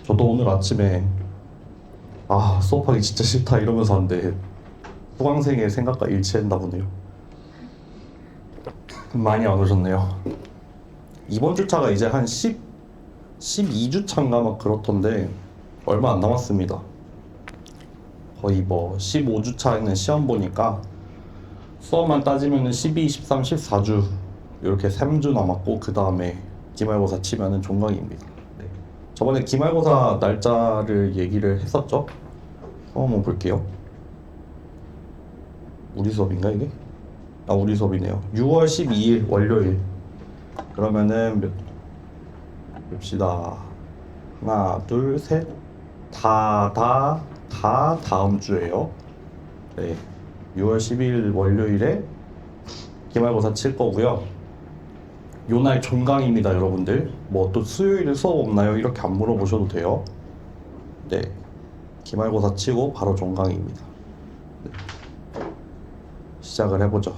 저도 오늘 아침에 수업하기 진짜 싫다 이러면서 하는데 수강생의 생각과 일치했나 보네요. 많이 안 오셨네요. 이번 주차가 이제 한 12주차인가 막 그렇던데 얼마 안 남았습니다. 거의 뭐 15주차에는 시험 보니까 수업만 따지면은 12, 13, 14주 이렇게 3주 남았고 그 다음에 기말고사 치면은 종강입니다. 네. 저번에 기말고사 날짜를 얘기를 했었죠? 한번 볼게요. 우리 수업인가 이게? 우리 수업이네요. 6월 12일 월요일. 그러면은 봅시다. 하나, 둘, 셋. 다 다음 주예요. 네. 6월 12일 월요일에 기말고사 칠 거고요. 요날 종강입니다, 여러분들. 뭐 또 수요일에 수업 없나요? 이렇게 안 물어보셔도 돼요. 네. 기말고사 치고 바로 종강입니다. 네. 시작을 해보죠.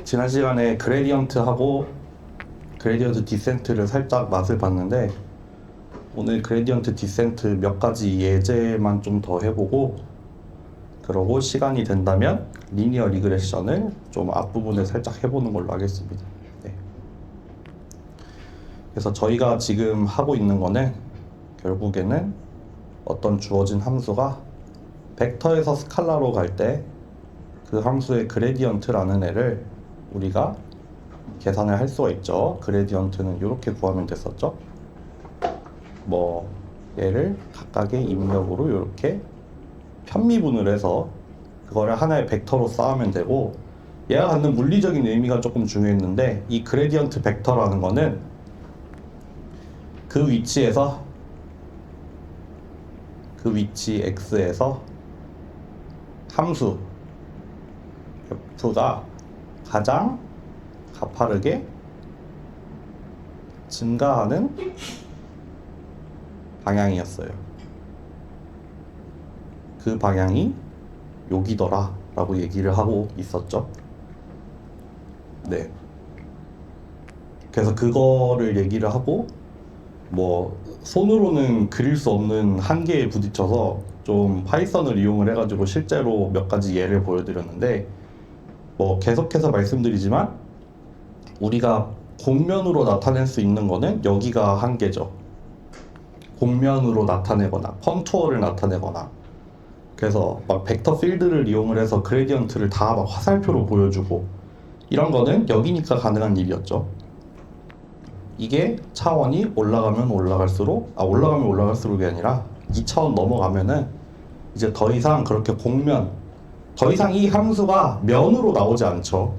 지난 시간에 그레디언트하고 그레디언트 디센트를 살짝 맛을 봤는데 오늘 그레디언트 디센트 몇 가지 예제만 좀 더 해보고 그러고 시간이 된다면 리니어 리그레션을 좀 앞부분에 살짝 해보는 걸로 하겠습니다. 네. 그래서 저희가 지금 하고 있는 거는 결국에는 어떤 주어진 함수가 벡터에서 스칼라로 갈 때 그 함수의 그레디언트라는 애를 우리가 계산을 할 수가 있죠. 그레디언트는 이렇게 구하면 됐었죠. 뭐 얘를 각각의 입력으로 이렇게 편미분을 해서 그거를 하나의 벡터로 쌓으면 되고 얘가 갖는 물리적인 의미가 조금 중요했는데 이 그레디언트 벡터라는 거는 그 위치에서 그 위치 x에서 함수 f가 가장 가파르게 증가하는 방향이었어요. 그 방향이 여기더라 라고 얘기를 하고 있었죠. 네. 그래서 그거를 얘기를 하고 뭐 손으로는 그릴 수 없는 한계에 부딪혀서 좀 파이썬을 이용을 해가지고 실제로 몇 가지 예를 보여드렸는데 뭐 계속해서 말씀드리지만 우리가 곡면으로 나타낼 수 있는 거는 여기가 한계죠. 곡면으로 나타내거나 컨투어를 나타내거나 그래서 막 벡터 필드를 이용을 해서 그레디언트를 다 막 화살표로 보여주고 이런 거는 여기니까 가능한 일이었죠. 이게 차원이 올라가면 올라갈수록이 아니라 2차원 넘어가면은 이제 더 이상 그렇게 더 이상 이 함수가 면으로 나오지 않죠.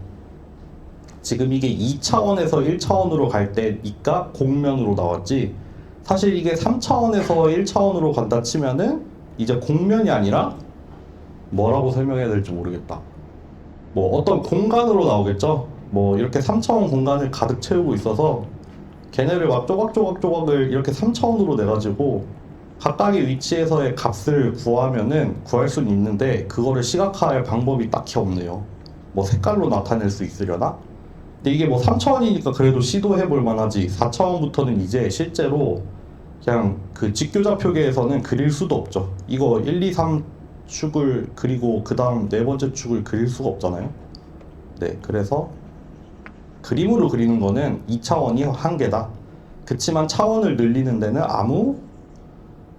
지금 이게 2차원에서 1차원으로 갈 때니까 곡면으로 나왔지 사실 이게 3차원에서 1차원으로 간다 치면은 이제 곡면이 아니라 뭐라고 설명해야 될지 모르겠다. 뭐 어떤 공간으로 나오겠죠. 뭐 이렇게 3차원 공간을 가득 채우고 있어서 걔네를 막 조각을 이렇게 3차원으로 내가지고 각각의 위치에서의 값을 구할 수는 있는데 그거를 시각화할 방법이 딱히 없네요. 뭐 색깔로 나타낼 수 있으려나? 근데 이게 뭐 3차원이니까 그래도 시도해볼 만하지 4차원부터는 이제 실제로 그냥 그 직교좌표계에서는 그릴 수도 없죠. 이거 1, 2, 3 축을 그리고 그 다음 네 번째 축을 그릴 수가 없잖아요. 네, 그래서 그림으로 그리는 거는 2차원이 한계다. 그치만 차원을 늘리는 데는 아무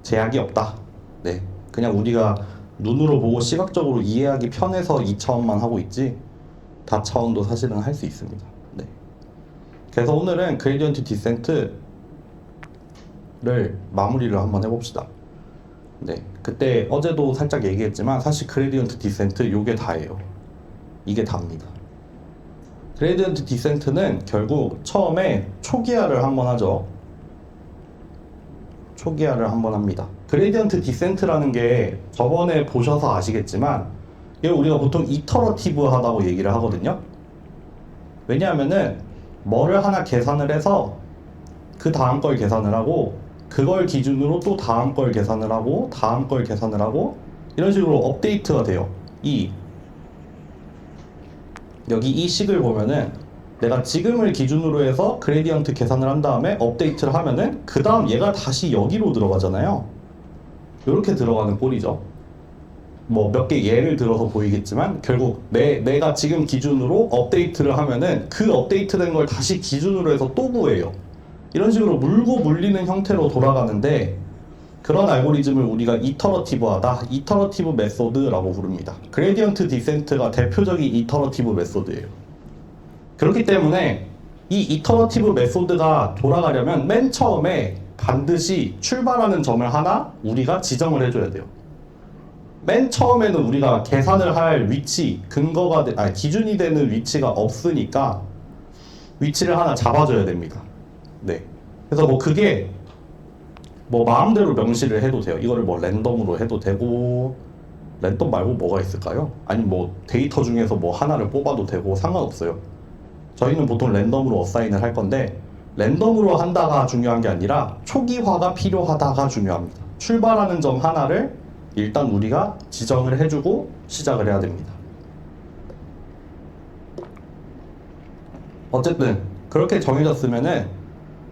제약이 없다. 네, 그냥 우리가 눈으로 보고 시각적으로 이해하기 편해서 2차원만 하고 있지 다차원도 사실은 할 수 있습니다. 네. 그래서 오늘은 그레디언트 디센트를 마무리를 한번 해봅시다. 네, 그때 어제도 살짝 얘기했지만 사실 그레디언트 디센트 요게 다예요. 이게 답니다. 그레디언트 디센트는 결국 처음에 초기화를 한번 하죠. 초기화를 한번 합니다. 그레디언트 디센트라는 게 저번에 보셔서 아시겠지만 이걸 우리가 보통 이터러티브 하다고 얘기를 하거든요. 왜냐하면은 뭐를 하나 계산을 해서 그 다음 걸 계산을 하고 그걸 기준으로 또 다음 걸 계산을 하고 다음 걸 계산을 하고 이런 식으로 업데이트가 돼요. 여기 이 식을 보면은 내가 지금을 기준으로 해서 그레디언트 계산을 한 다음에 업데이트를 하면은 그 다음 얘가 다시 여기로 들어가잖아요. 이렇게 들어가는 꼴이죠. 뭐 몇 개 예를 들어서 보이겠지만 결국 내가 지금 기준으로 업데이트를 하면은 그 업데이트된 걸 다시 기준으로 해서 또 구해요. 이런 식으로 물고 물리는 형태로 돌아가는데, 그런 알고리즘을 우리가 이터러티브하다, 이터러티브 메소드라고 부릅니다. 그레디언트 디센트가 대표적인 이터러티브 메소드예요. 그렇기 때문에 이 이터러티브 메소드가 돌아가려면 맨 처음에 반드시 출발하는 점을 하나 우리가 지정을 해줘야 돼요. 맨 처음에는 우리가 계산을 할 위치, 기준이 되는 위치가 없으니까 위치를 하나 잡아줘야 됩니다. 네. 그래서 뭐 그게 뭐 마음대로 명시를 해도 돼요. 이거를 뭐 랜덤으로 해도 되고, 랜덤 말고 뭐가 있을까요? 아니 뭐 데이터 중에서 뭐 하나를 뽑아도 되고 상관없어요. 저희는 보통 랜덤으로 어사인을 할 건데, 랜덤으로 한다가 중요한 게 아니라 초기화가 필요하다가 중요합니다. 출발하는 점 하나를 일단 우리가 지정을 해주고 시작을 해야 됩니다. 어쨌든 그렇게 정해졌으면은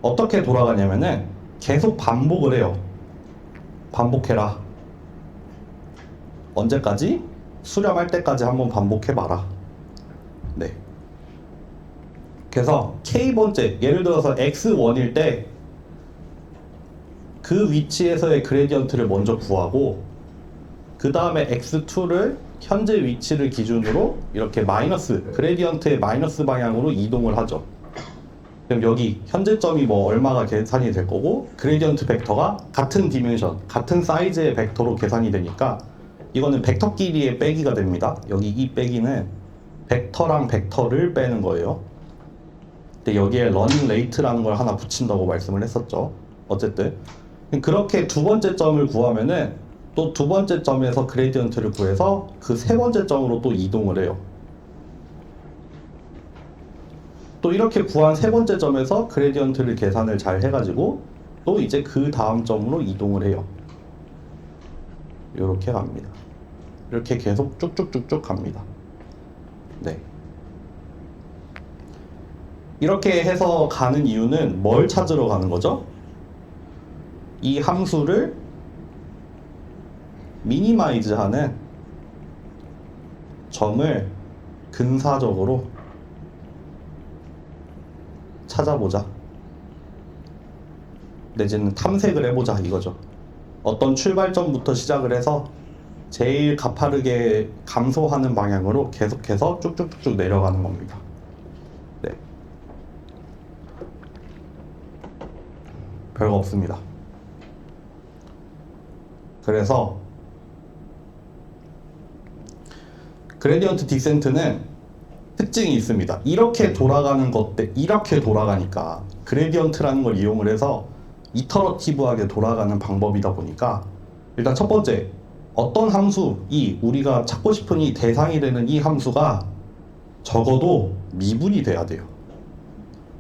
어떻게 돌아가냐면은 계속 반복을 해요. 반복해라. 언제까지? 수렴할 때까지 한번 반복해봐라. 네. 그래서 K번째, 예를 들어서 X1일 때 그 위치에서의 그레디언트를 먼저 구하고, 그 다음에 X2를 현재 위치를 기준으로 이렇게 그레디언트의 마이너스 방향으로 이동을 하죠. 그럼 여기 현재점이 뭐 얼마가 계산이 될 거고, 그레디언트 벡터가 같은 디멘션, 같은 사이즈의 벡터로 계산이 되니까 이거는 벡터끼리의 빼기가 됩니다. 여기 이 빼기는 벡터랑 벡터를 빼는 거예요. 근데 여기에 러닝 레이트라는 걸 하나 붙인다고 말씀을 했었죠. 어쨌든 그렇게 두 번째 점을 구하면은 또 두 번째 점에서 그레디언트를 구해서 그 세 번째 점으로 또 이동을 해요. 또 이렇게 구한 세 번째 점에서 그레디언트를 계산을 잘 해가지고 또 이제 그 다음 점으로 이동을 해요. 이렇게 갑니다. 이렇게 계속 쭉쭉쭉쭉 갑니다. 네. 이렇게 해서 가는 이유는 뭘 찾으러 가는 거죠? 이 함수를 미니마이즈하는 점을 근사적으로 찾아보자, 내지는 탐색을 해보자 이거죠. 어떤 출발점부터 시작을 해서 제일 가파르게 감소하는 방향으로 계속해서 쭉쭉쭉쭉 내려가는 겁니다. 네. 별거 없습니다. 그래서 그레디언트 디센트는 특징이 있습니다. 이렇게 돌아가는 이렇게 돌아가니까 그레디언트라는 걸 이용을 해서 이터러티브하게 돌아가는 방법이다 보니까, 일단 첫 번째, 어떤 함수, 우리가 찾고 싶은 이 대상이 되는 이 함수가 적어도 미분이 돼야 돼요.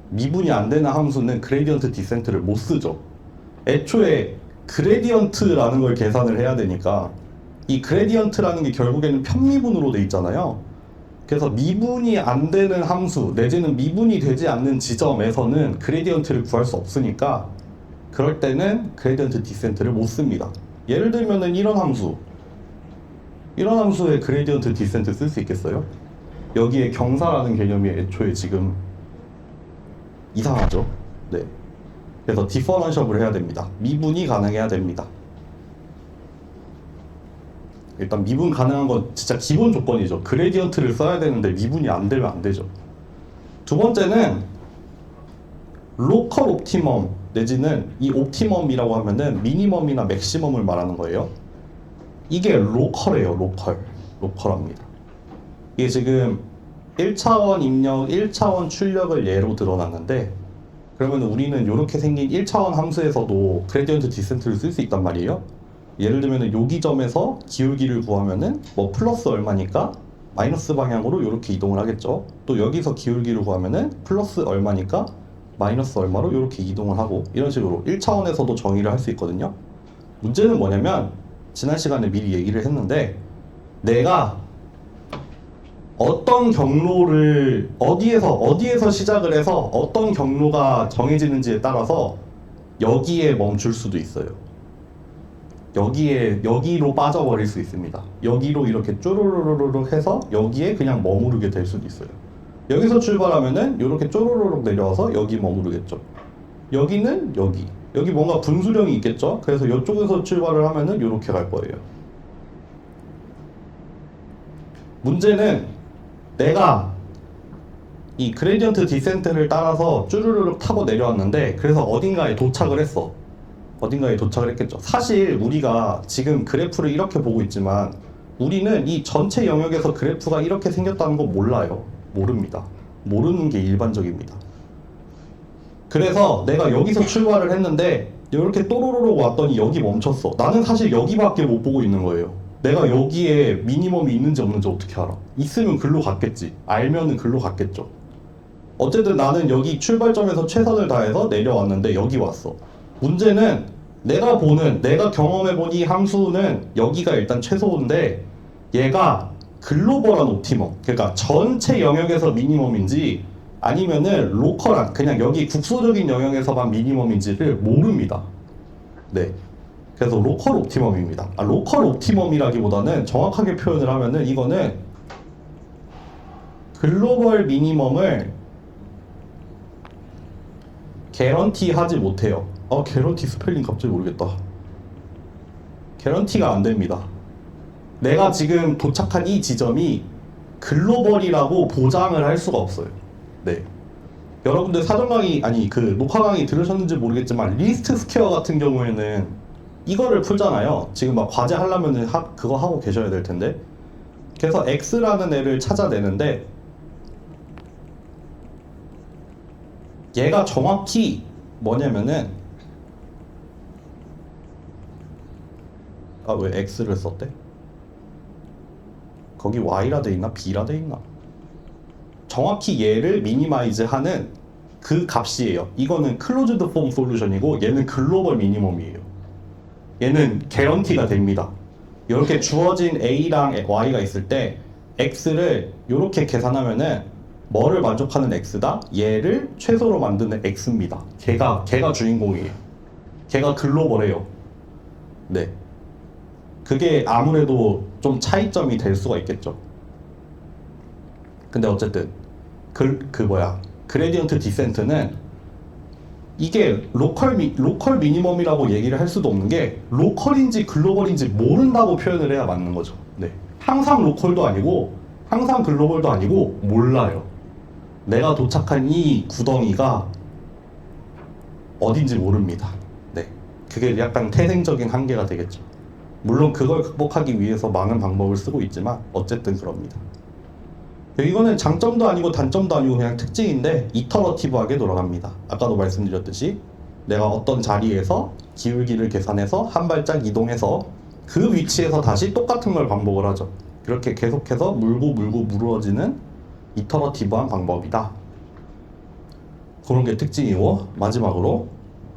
미분이 안 되는 함수는 그레디언트 디센트를 못 쓰죠. 애초에 그레디언트라는 걸 계산을 해야 되니까, 이 그레디언트라는 게 결국에는 편미분으로 돼 있잖아요. 그래서 미분이 안 되는 함수 내지는 미분이 되지 않는 지점에서는 그레디언트를 구할 수 없으니까, 그럴 때는 그레디언트 디센트를 못 씁니다. 예를 들면은 이런 함수에 그레디언트 디센트 쓸 수 있겠어요? 여기에 경사라는 개념이 애초에 지금 이상하죠. 네. 그래서 디퍼런셜을 해야 됩니다. 미분이 가능해야 됩니다. 일단 미분 가능한 건 진짜 기본 조건이죠. 그레디언트를 써야 되는데 미분이 안 되면 안 되죠. 두 번째는 로컬 옵티멈 내지는 이 옵티멈이라고 하면은 미니멈이나 맥시멈을 말하는 거예요. 이게 로컬이에요. 로컬합니다. 이게 지금 1차원 입력, 1차원 출력을 예로 들어놨는데, 그러면 우리는 이렇게 생긴 1차원 함수에서도 그레디언트 디센트를 쓸 수 있단 말이에요. 예를 들면 요 지점에서 기울기를 구하면은 뭐 플러스 얼마니까 마이너스 방향으로 이렇게 이동을 하겠죠. 또 여기서 기울기를 구하면은 플러스 얼마니까 마이너스 얼마로 이렇게 이동을 하고, 이런 식으로 1차원에서도 정의를 할 수 있거든요. 문제는 뭐냐면, 지난 시간에 미리 얘기를 했는데, 내가 어떤 경로를 어디에서 시작을 해서 어떤 경로가 정해지는지에 따라서 여기에 멈출 수도 있어요. 여기로 빠져버릴 수 있습니다. 여기로 이렇게 쪼르르르륵 해서 여기에 그냥 머무르게 될 수도 있어요. 여기서 출발하면은 이렇게 쪼르르륵 내려와서 여기 머무르겠죠. 여기는 여기 뭔가 분수령이 있겠죠. 그래서 이쪽에서 출발을 하면은 이렇게 갈 거예요. 문제는 내가 이 그레디언트 디센트를 따라서 쭈르르륵 타고 내려왔는데 그래서 어딘가에 도착을 했어. 어딘가에 도착을 했겠죠. 사실 우리가 지금 그래프를 이렇게 보고 있지만 우리는 이 전체 영역에서 그래프가 이렇게 생겼다는 거 몰라요. 모릅니다. 모르는 게 일반적입니다. 그래서 내가 여기서 출발을 했는데 이렇게 또로로로 왔더니 여기 멈췄어. 나는 사실 여기밖에 못 보고 있는 거예요. 내가 여기에 미니멈이 있는지 없는지 어떻게 알아? 있으면 글로 갔겠지. 알면은 글로 갔겠죠. 어쨌든 나는 여기 출발점에서 최선을 다해서 내려왔는데 여기 왔어. 문제는 내가 경험해본 이 함수는 여기가 일단 최소인데 얘가 글로벌한 옵티멈, 그러니까 전체 영역에서 미니멈인지 아니면은 로컬한, 그냥 여기 국소적인 영역에서만 미니멈인지를 모릅니다. 네. 그래서 로컬 옵티멈입니다. 로컬 옵티멈이라기보다는 정확하게 표현을 하면은 이거는 글로벌 미니멈을 개런티 하지 못해요. 개런티 스펠링 갑자기 모르겠다. 개런티가 안 됩니다. 내가 지금 도착한 이 지점이 글로벌이라고 보장을 할 수가 없어요. 네. 여러분들 사전 강의, 녹화 강의 들으셨는지 모르겠지만 리스트 스퀘어 같은 경우에는 이거를 풀잖아요. 지금 막 과제 하려면 그거 하고 계셔야 될 텐데. 그래서 X라는 애를 찾아내는데 얘가 정확히 뭐냐면은 왜 X를 썼대? 거기 Y라 돼 있나? B라 돼 있나? 정확히 얘를 미니마이즈 하는 그 값이에요. 이거는 클로즈드 폼 솔루션이고 얘는 글로벌 미니멈이에요. 얘는 개런티가 됩니다. 이렇게 주어진 A랑 Y가 있을 때 X를 이렇게 계산하면은 뭐를 만족하는 X다? 얘를 최소로 만드는 X입니다. 걔가 주인공이에요. 걔가 글로벌해요. 네. 그게 아무래도 좀 차이점이 될 수가 있겠죠. 근데 어쨌든 그레디언트 디센트는 이게 로컬 미니멈이라고 얘기를 할 수도 없는 게 로컬인지 글로벌인지 모른다고 표현을 해야 맞는 거죠. 네. 항상 로컬도 아니고 항상 글로벌도 아니고 몰라요. 내가 도착한 이 구덩이가 어딘지 모릅니다. 네. 그게 약간 태생적인 한계가 되겠죠. 물론 그걸 극복하기 위해서 많은 방법을 쓰고 있지만 어쨌든 그럽니다. 이거는 장점도 아니고 단점도 아니고 그냥 특징인데 이터러티브하게 돌아갑니다. 아까도 말씀드렸듯이 내가 어떤 자리에서 기울기를 계산해서 한 발짝 이동해서 그 위치에서 다시 똑같은 걸 반복을 하죠. 이렇게 계속해서 물고 물어지는 이터러티브한 방법이다. 그런 게 특징이고 마지막으로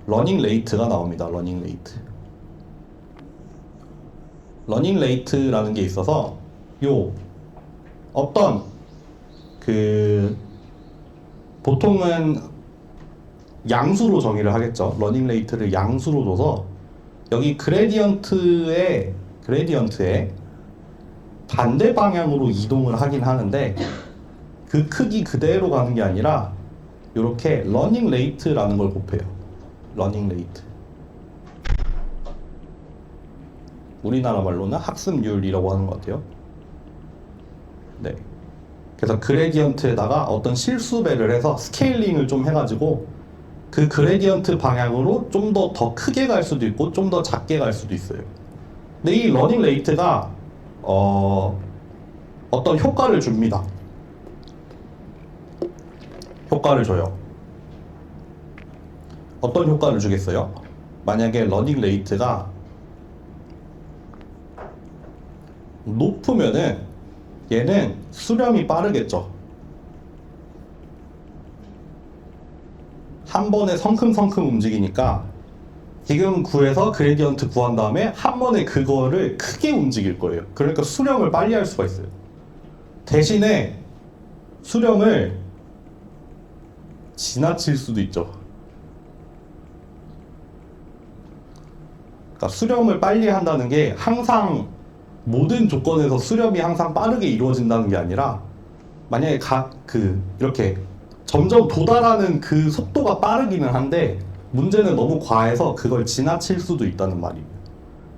러닝 레이트가 나옵니다. 러닝 레이트. 러닝 레이트라는 게 있어서 어떤 보통은 양수로 정의를 하겠죠. 러닝 레이트를 양수로 둬서 여기 그레디언트의 반대 방향으로 이동을 하긴 하는데 그 크기 그대로 가는 게 아니라 이렇게 러닝 레이트라는 걸 곱해요. 러닝 레이트. 우리나라 말로는 학습률이라고 하는 것 같아요. 네. 그래서 그레디언트에다가 어떤 실수배를 해서 스케일링을 좀 해가지고 그 그레디언트 방향으로 좀 더 크게 갈 수도 있고 좀 더 작게 갈 수도 있어요. 근데 이 러닝 레이트가 어떤 효과를 줍니다. 효과를 줘요. 어떤 효과를 주겠어요? 만약에 러닝 레이트가 높으면은 얘는 수렴이 빠르겠죠. 한 번에 성큼성큼 움직이니까 지금 구해서 그레디언트 구한 다음에 한 번에 그거를 크게 움직일 거예요. 그러니까 수렴을 빨리 할 수가 있어요. 대신에 수렴을 지나칠 수도 있죠. 그러니까 수렴을 빨리 한다는 게 항상 모든 조건에서 수렴이 항상 빠르게 이루어진다는 게 아니라 만약에 이렇게 점점 도달하는 그 속도가 빠르기는 한데 문제는 너무 과해서 그걸 지나칠 수도 있다는 말이에요.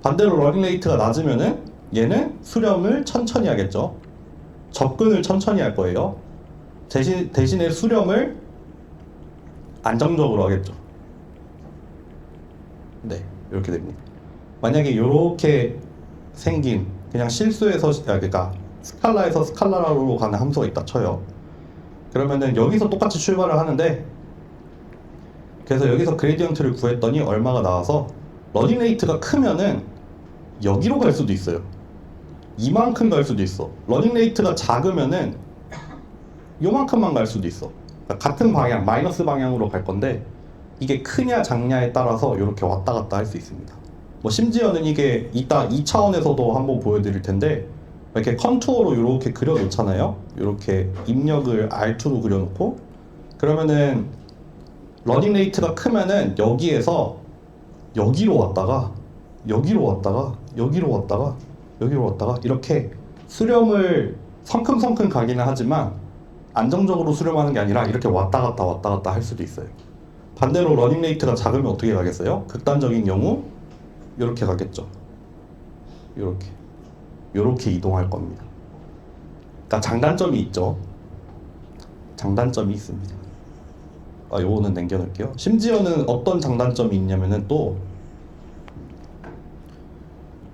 반대로 러닝 레이트가 낮으면은 얘는 수렴을 천천히 하겠죠. 접근을 천천히 할 거예요. 대신에 수렴을 안정적으로 하겠죠. 네, 이렇게 됩니다. 만약에 이렇게 생긴 그냥 실수에서 그러니까 스칼라에서 스칼라로 가는 함수가 있다 쳐요. 그러면은 여기서 똑같이 출발을 하는데, 그래서 여기서 그레디언트를 구했더니 얼마가 나와서 러닝 레이트가 크면은 여기로 갈 수도 있어요. 이만큼 갈 수도 있어. 러닝 레이트가 작으면은 요만큼만 갈 수도 있어. 그러니까 같은 방향, 마이너스 방향으로 갈 건데 이게 크냐 작냐에 따라서 이렇게 왔다 갔다 할 수 있습니다. 뭐 심지어는 이게 이따 2차원에서도 한번 보여드릴 텐데 이렇게 컨투어로 이렇게 그려놓잖아요. 이렇게 입력을 R2로 그려놓고, 그러면은 러닝 레이트가 크면은 여기에서 여기로 왔다가 여기로 왔다가 여기로 왔다가 여기로 왔다가 이렇게 수렴을 성큼성큼 가기는 하지만 안정적으로 수렴하는 게 아니라 이렇게 왔다 갔다 할 수도 있어요. 반대로 러닝 레이트가 작으면 어떻게 가겠어요? 극단적인 경우 이렇게 가겠죠. 이렇게 이동할 겁니다. 그러니까 장단점이 있죠. 장단점이 있습니다. 요거는 남겨놓을게요. 심지어는 어떤 장단점이 있냐면은 또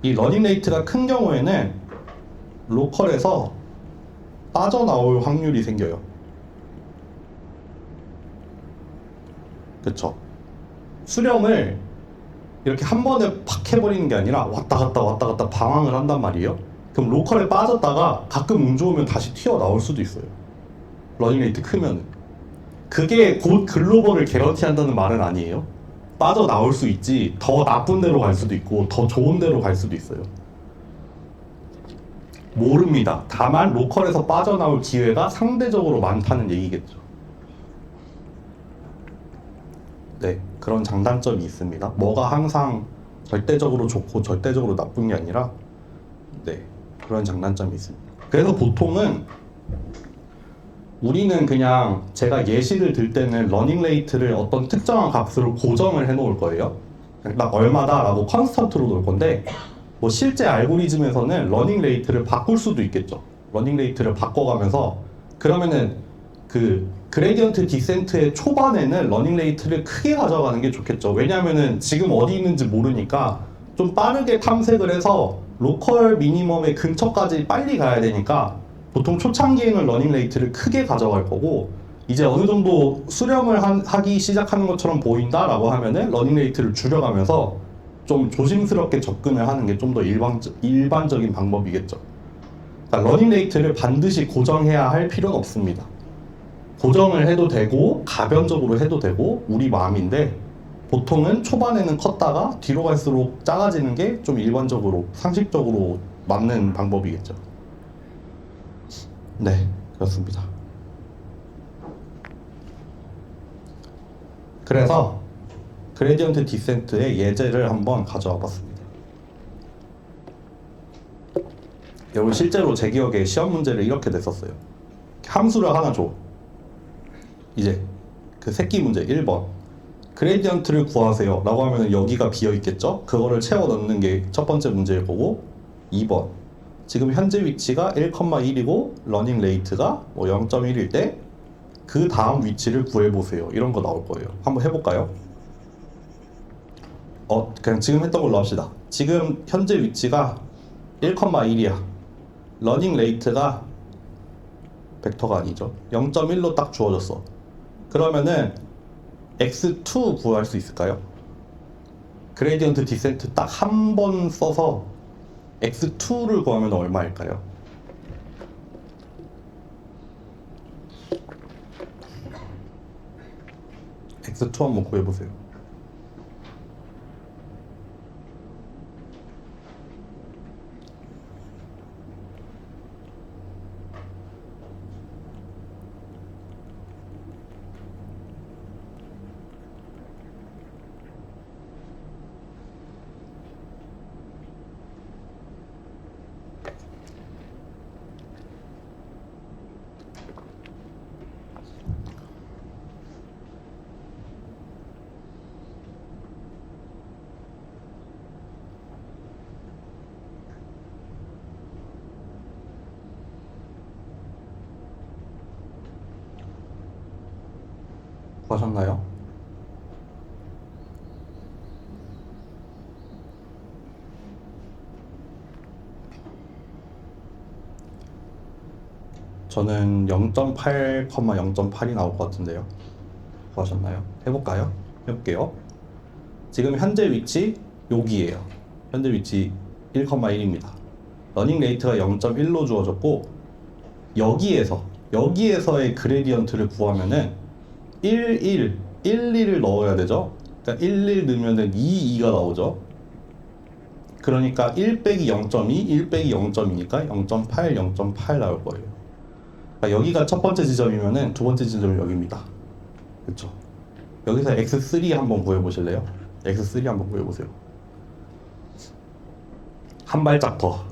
이 러닝 레이트가 큰 경우에는 로컬에서 빠져나올 확률이 생겨요. 그쵸? 수렴을 이렇게 한 번에 팍 해버리는 게 아니라 왔다 갔다 방황을 한단 말이에요. 그럼 로컬에 빠졌다가 가끔 운 좋으면 다시 튀어나올 수도 있어요. 러닝 레이트 크면은. 그게 곧 글로벌을 개런티한다는 말은 아니에요. 빠져나올 수 있지, 더 나쁜 데로 갈 수도 있고 더 좋은 데로 갈 수도 있어요. 모릅니다. 다만 로컬에서 빠져나올 기회가 상대적으로 많다는 얘기겠죠. 네, 그런 장단점이 있습니다. 뭐가 항상 절대적으로 좋고 절대적으로 나쁜 게 아니라, 네, 그런 장단점이 있습니다. 그래서 보통은 우리는 그냥 제가 예시를 들 때는 러닝 레이트를 어떤 특정한 값으로 고정을 해 놓을 거예요. 딱 얼마다 라고 컨스턴트로 놓을 건데, 뭐 실제 알고리즘에서는 러닝 레이트를 바꿀 수도 있겠죠. 러닝 레이트를 바꿔가면서, 그러면은 그 그레디언트 디센트의 초반에는 러닝 레이트를 크게 가져가는 게 좋겠죠. 왜냐면은 지금 어디 있는지 모르니까 좀 빠르게 탐색을 해서 로컬 미니멈의 근처까지 빨리 가야 되니까 보통 초창기에는 러닝 레이트를 크게 가져갈 거고, 이제 어느 정도 수렴을 하기 시작하는 것처럼 보인다라고 하면은 러닝 레이트를 줄여가면서 좀 조심스럽게 접근을 하는 게 좀 더 일반적인 방법이겠죠. 그러니까 러닝 레이트를 반드시 고정해야 할 필요는 없습니다. 고정을 해도 되고 가변적으로 해도 되고 우리 마음인데, 보통은 초반에는 컸다가 뒤로 갈수록 작아지는 게 좀 일반적으로 상식적으로 맞는 방법이겠죠. 네, 그렇습니다. 그래서 그레디언트 디센트의 예제를 한번 가져와 봤습니다. 여러분 실제로 제 기억에 시험 문제를 이렇게 냈었어요. 함수를 하나 줘. 이제 그 새끼 문제 1번 그레디언트를 구하세요 라고 하면 여기가 비어 있겠죠. 그거를 채워 넣는 게 첫 번째 문제일 거고, 2번 지금 현재 위치가 1,1이고 러닝 레이트가 뭐 0.1일 때 그 다음 위치를 구해보세요, 이런 거 나올 거예요. 한번 해볼까요? 그냥 지금 했던 걸로 합시다. 지금 현재 위치가 1,1이야. 러닝 레이트가 벡터가 아니죠. 0.1로 딱 주어졌어. 그러면은 x2 구할 수 있을까요? 그레디언트 디센트 딱 한 번 써서 x2를 구하면 얼마일까요? x2 한번 구해보세요. 하셨나요? 저는 0.8, 0.8이 나올 것 같은데요. 하셨나요? 해볼까요? 해볼게요. 지금 현재 위치 여기에요. 현재 위치 1,1입니다. 러닝 레이트가 0.1로 주어졌고 여기에서의 그레디언트를 구하면은 1, 1, 1, 2를 넣어야 되죠. 그러니까 1, 1 넣으면은 2, 2가 나오죠. 그러니까 1 빼기 0.2, 1 빼기 0.2니까 0.8, 0.8 나올 거예요. 그러니까 여기가 첫 번째 지점이면은 두 번째 지점이 여기입니다. 그렇죠? 여기서 x3 한번 구해보실래요? x3 한번 구해보세요. 한 발짝 더.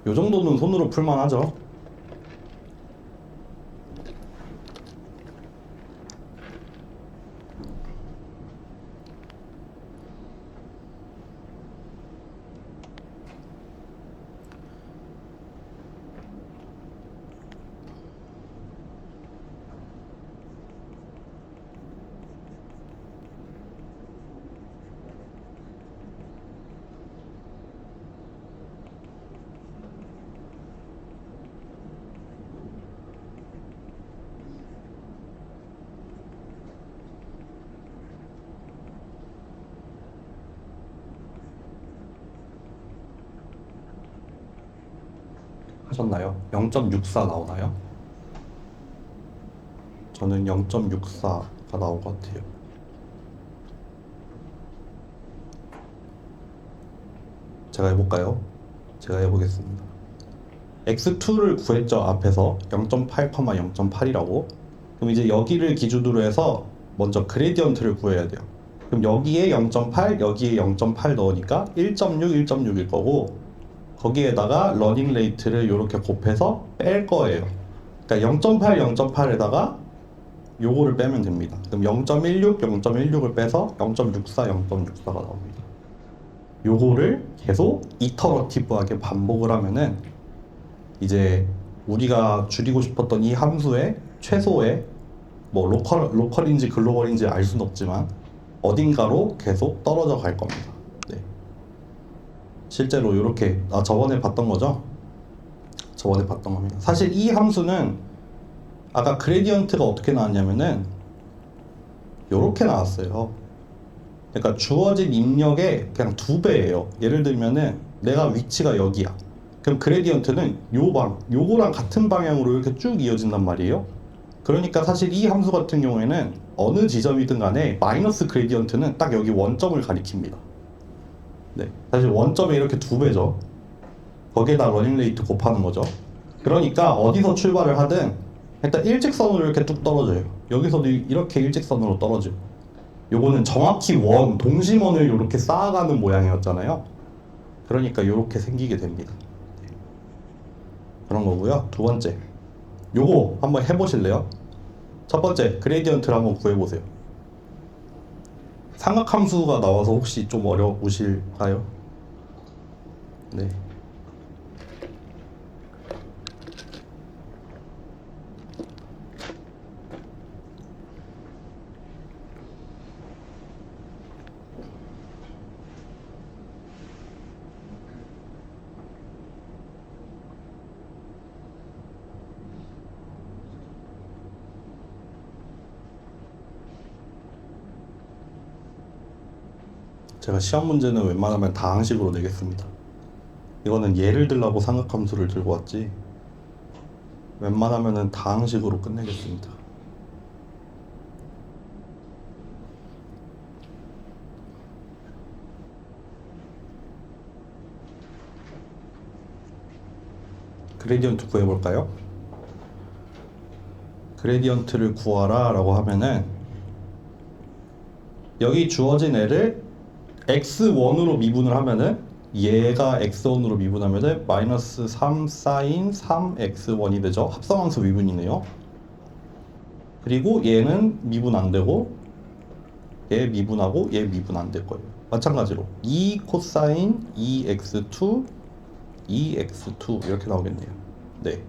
요 정도는 손으로 풀만하죠? 하셨나요? 0.64 나오나요? 저는 0.64가 나올 것 같아요. 제가 해볼까요? 제가 해보겠습니다. x2를 구했죠, 앞에서. 0.8, 0.8이라고. 그럼 이제 여기를 기준으로 해서 먼저 그레디언트를 구해야 돼요. 그럼 여기에 0.8, 여기에 0.8 넣으니까 1.6, 1.6일 거고, 거기에다가 러닝 레이트를 이렇게 곱해서 뺄 거예요. 그러니까 0.8, 0.8에다가 요거를 빼면 됩니다. 그럼 0.16, 0.16을 빼서 0.64, 0.64가 나옵니다. 요거를 계속 이터러티브하게 반복을 하면은 이제 우리가 줄이고 싶었던 이 함수의 최소의 뭐 로컬인지 글로벌인지 알 수는 없지만 어딘가로 계속 떨어져 갈 겁니다. 네. 실제로 이렇게 저번에 봤던 거죠? 저번에 봤던 겁니다. 사실 이 함수는 아까 그레디언트가 어떻게 나왔냐면은 요렇게 나왔어요. 그러니까 주어진 입력의 그냥 2배예요. 예를 들면은 내가 위치가 여기야. 그럼 그레디언트는 요거랑 같은 방향으로 이렇게 쭉 이어진단 말이에요. 그러니까 사실 이 함수 같은 경우에는 어느 지점이든 간에 마이너스 그레디언트는 딱 여기 원점을 가리킵니다. 네, 사실 원점에 이렇게 2배죠. 거기에다 러닝 레이트 곱하는 거죠. 그러니까 어디서 출발을 하든 일단 일직선으로 이렇게 뚝 떨어져요. 여기서도 이렇게 일직선으로 떨어지고, 요거는 정확히 동심원을 이렇게 쌓아가는 모양이었잖아요. 그러니까 이렇게 생기게 됩니다. 그런 거고요. 두 번째, 요거 한번 해보실래요? 첫 번째, 그레디언트를 한번 구해보세요. 삼각함수가 나와서 혹시 좀 어려우실까요? 네. 제가 시험 문제는 웬만하면 다항식으로 내겠습니다. 이거는 예를 들라고 삼각함수를 들고 왔지, 웬만하면은 다항식으로 끝내겠습니다. 그레디언트 구해볼까요? 그레디언트를 구하라 라고 하면은 여기 주어진 애를 x1으로 미분을 하면은, 얘가 x1으로 미분하면은 마이너스 3 사인 3x1이 되죠. 합성함수 미분이네요. 그리고 얘는 미분 안 되고, 얘 미분하고 얘 미분 안 될 거예요. 마찬가지로 2 코사인 2x2 2x2 이렇게 나오겠네요. 네.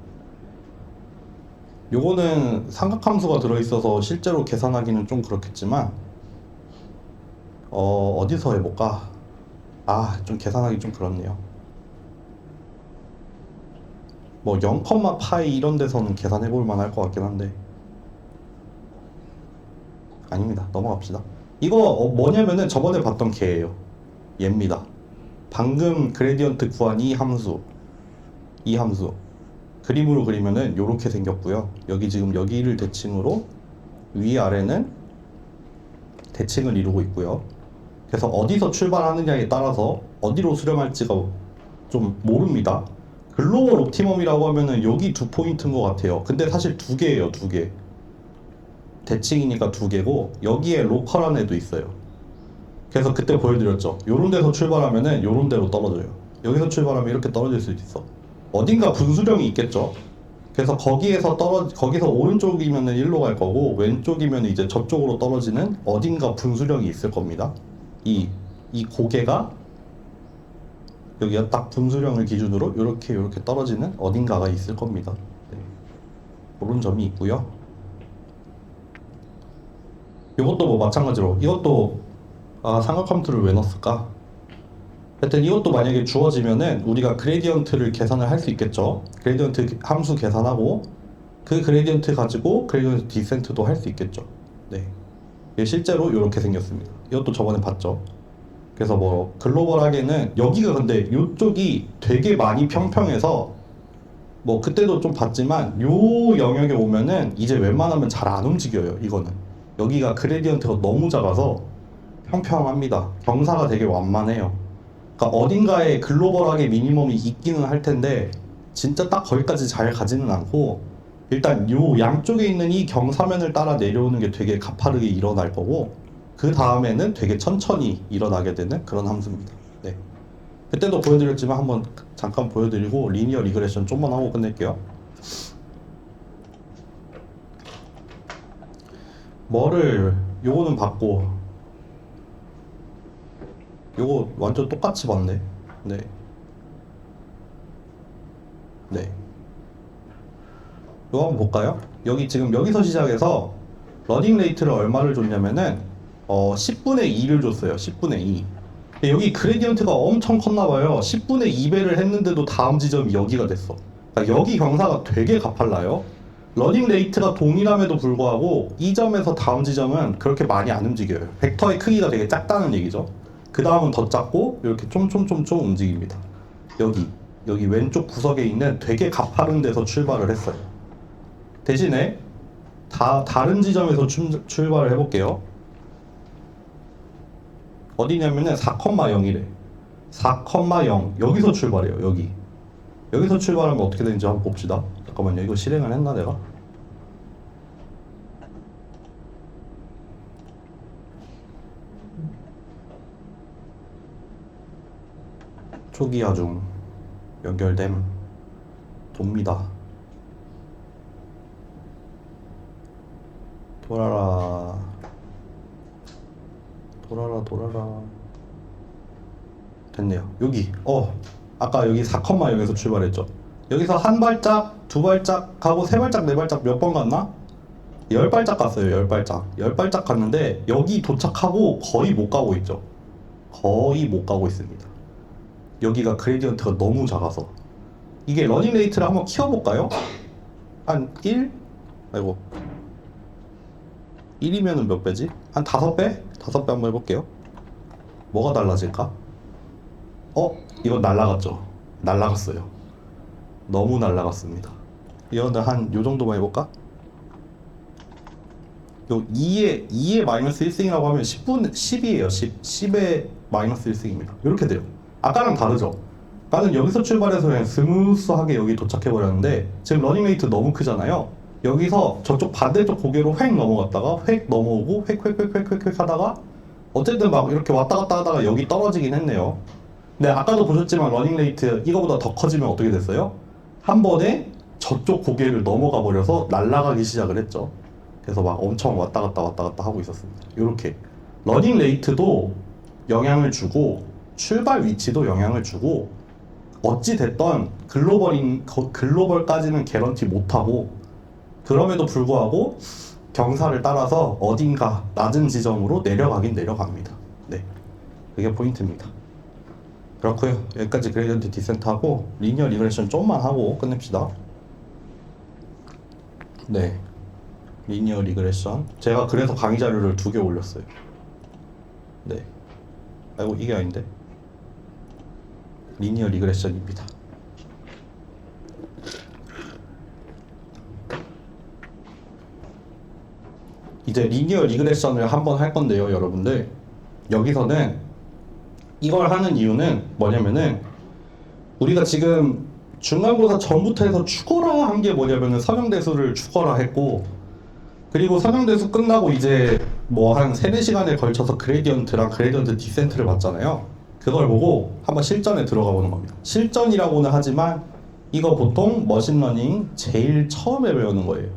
요거는 삼각함수가 들어있어서 실제로 계산하기는 좀 그렇겠지만 어디서 해볼까? 좀 계산하기 좀 그렇네요. 뭐 0, 파이 이런 데서는 계산해볼 만할 것 같긴 한데 아닙니다. 넘어갑시다. 이거 뭐냐면은 저번에 봤던 개예요. 얘입니다. 방금 그레디언트 구한 이 함수 그림으로 그리면은 요렇게 생겼고요. 여기 지금 여기를 대칭으로 위아래는 대칭을 이루고 있고요. 그래서 어디서 출발하느냐에 따라서 어디로 수렴할지가 좀 모릅니다. 글로벌 옵티멈이라고 하면은 여기 두 포인트인 것 같아요. 근데 사실 두 개예요, 두 개. 대칭이니까 두 개고 여기에 로컬한 애도 있어요. 그래서 그때 보여드렸죠. 요런 데서 출발하면은 요런 데로 떨어져요. 여기서 출발하면 이렇게 떨어질 수도 있어. 어딘가 분수령이 있겠죠. 그래서 거기서 오른쪽이면은 일로 갈 거고 왼쪽이면 이제 저쪽으로 떨어지는 어딘가 분수령이 있을 겁니다. 이 고개가 여기가 딱 분수령을 기준으로 이렇게 떨어지는 어딘가가 있을 겁니다. 네. 그런 점이 있고요. 이것도 뭐 마찬가지로 이것도 삼각함수를 왜 넣었을까? 하여튼 이것도 만약에 주어지면은 우리가 그레디언트를 계산을 할 수 있겠죠. 그레디언트 함수 계산하고 그 그레디언트 가지고 그레디언트 디센트도 할 수 있겠죠. 네. 이게 실제로 이렇게 생겼습니다. 이것도 저번에 봤죠. 그래서 뭐 글로벌하게는 여기가 근데 이쪽이 되게 많이 평평해서 뭐 그때도 좀 봤지만 요 영역에 오면은 이제 웬만하면 잘 안 움직여요. 이거는 여기가 그레디언트가 너무 작아서 평평합니다. 경사가 되게 완만해요. 그러니까 어딘가에 글로벌하게 미니멈이 있기는 할 텐데 진짜 딱 거기까지 잘 가지는 않고 일단 요 양쪽에 있는 이 경사면을 따라 내려오는 게 되게 가파르게 일어날 거고 그 다음에는 되게 천천히 일어나게 되는 그런 함수입니다. 네. 그때도 보여드렸지만 한번 잠깐 보여드리고 리니어 리그레션 좀만 하고 끝낼게요. 요거는 봤고 요거 완전 똑같이 봤네. 네. 요거 한번 볼까요? 여기 지금 여기서 시작해서 러닝 레이트를 얼마를 줬냐면은 10분의 2를 줬어요. 10분의 2. 여기 그레디언트가 엄청 컸나봐요. 10분의 2배를 했는데도 다음 지점이 여기가 됐어. 그러니까 여기 경사가 되게 가팔라요. 러닝 레이트가 동일함에도 불구하고 이 점에서 다음 지점은 그렇게 많이 안 움직여요. 벡터의 크기가 되게 작다는 얘기죠. 그 다음은 더 작고 이렇게 쫌쫌쫌쫌 움직입니다. 여기 왼쪽 구석에 있는 되게 가파른 데서 출발을 했어요. 대신에 다른 지점에서 출발을 해볼게요. 어디냐면은 4,0이래. 4,0 여기서 출발해요. 여기서 출발하면 어떻게 되는지 한번 봅시다. 잠깐만요. 이거 실행을 했나 내가? 초기화 중 연결됨 돕니다. 돌아라 됐네요. 여기 아까 여기 4,0에서 출발했죠. 여기서 한 발짝, 두 발짝 가고 세 발짝, 네 발짝 몇 번 갔나? 10발짝 갔어요. 10발짝 갔는데 여기 도착하고 거의 못 가고 있죠. 거의 못 가고 있습니다. 여기가 그레디언트가 너무 작아서 이게 러닝 레이트를 한번 키워볼까요? 한 1? 아이고 1이면은 몇 배지? 한 5배? 5배 한번 해볼게요. 뭐가 달라질까? 이건 날라갔죠. 날라갔어요. 너무 날라갔습니다. 이거는 한 요 정도만 해볼까? 요 2의 마이너스 1승이라고 하면 10이에요. 10의 마이너스 1승입니다. 이렇게 돼요. 아까랑 다르죠? 나는 여기서 출발해서 그냥 스무스하게 여기 도착해버렸는데 지금 러닝 레이트 너무 크잖아요. 여기서 저쪽 반대쪽 고개로 획 넘어갔다가 획 넘어오고 획 하다가 어쨌든 막 이렇게 왔다 갔다 하다가 여기 떨어지긴 했네요. 근데 아까도 보셨지만 러닝 레이트 이거보다 더 커지면 어떻게 됐어요? 한 번에 저쪽 고개를 넘어가 버려서 날아가기 시작을 했죠. 그래서 막 엄청 왔다 갔다 하고 있었습니다. 이렇게 러닝 레이트도 영향을 주고 출발 위치도 영향을 주고 어찌 됐던 글로벌까지는 개런티 못하고 그럼에도 불구하고 경사를 따라서 어딘가 낮은 지점으로 내려가긴 내려갑니다. 네, 그게 포인트입니다. 그렇고요. 여기까지 그레디언트 디센트하고 리니어 리그레션 좀만 하고 끝냅시다. 네, 리니어 리그레션. 제가 그래서 강의 자료를 2개 올렸어요. 네, 아이고 이게 아닌데. 리니어 리그레션입니다. 이제 리니어 리그레션을 한번 할 건데요, 여러분들. 여기서는 이걸 하는 이유는 뭐냐면은 우리가 지금 중간고사 전부터 해서 죽어라 한 게 뭐냐면은 선형대수를 죽어라 했고, 그리고 선형대수 끝나고 이제 뭐 한 3-4시간에 걸쳐서 그레디언트랑 그레디언트 디센트를 봤잖아요. 그걸 보고 한번 실전에 들어가 보는 겁니다. 실전이라고는 하지만 이거 보통 머신러닝 제일 처음에 배우는 거예요.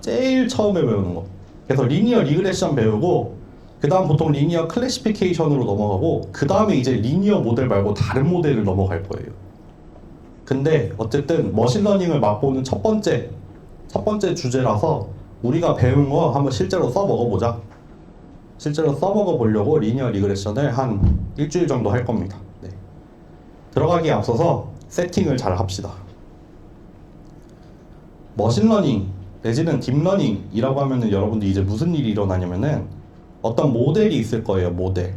제일 처음에 배우는 거. 그래서 리니어 리그레션 배우고 그 다음 보통 리니어 클래시피케이션으로 넘어가고 그 다음에 이제 리니어 모델 말고 다른 모델을 넘어갈 거예요. 근데 어쨌든 머신러닝을 맛보는 첫 번째 주제라서 우리가 배운 거 한번 실제로 써먹어보자. 실제로 써먹어 보려고 리니어 리그레션을 한 일주일 정도 할 겁니다. 네. 들어가기에 앞서서 세팅을 잘 합시다. 머신러닝 내지는 딥러닝이라고 하면은 여러분들 이제 무슨 일이 일어나냐면은 어떤 모델이 있을 거예요. 모델.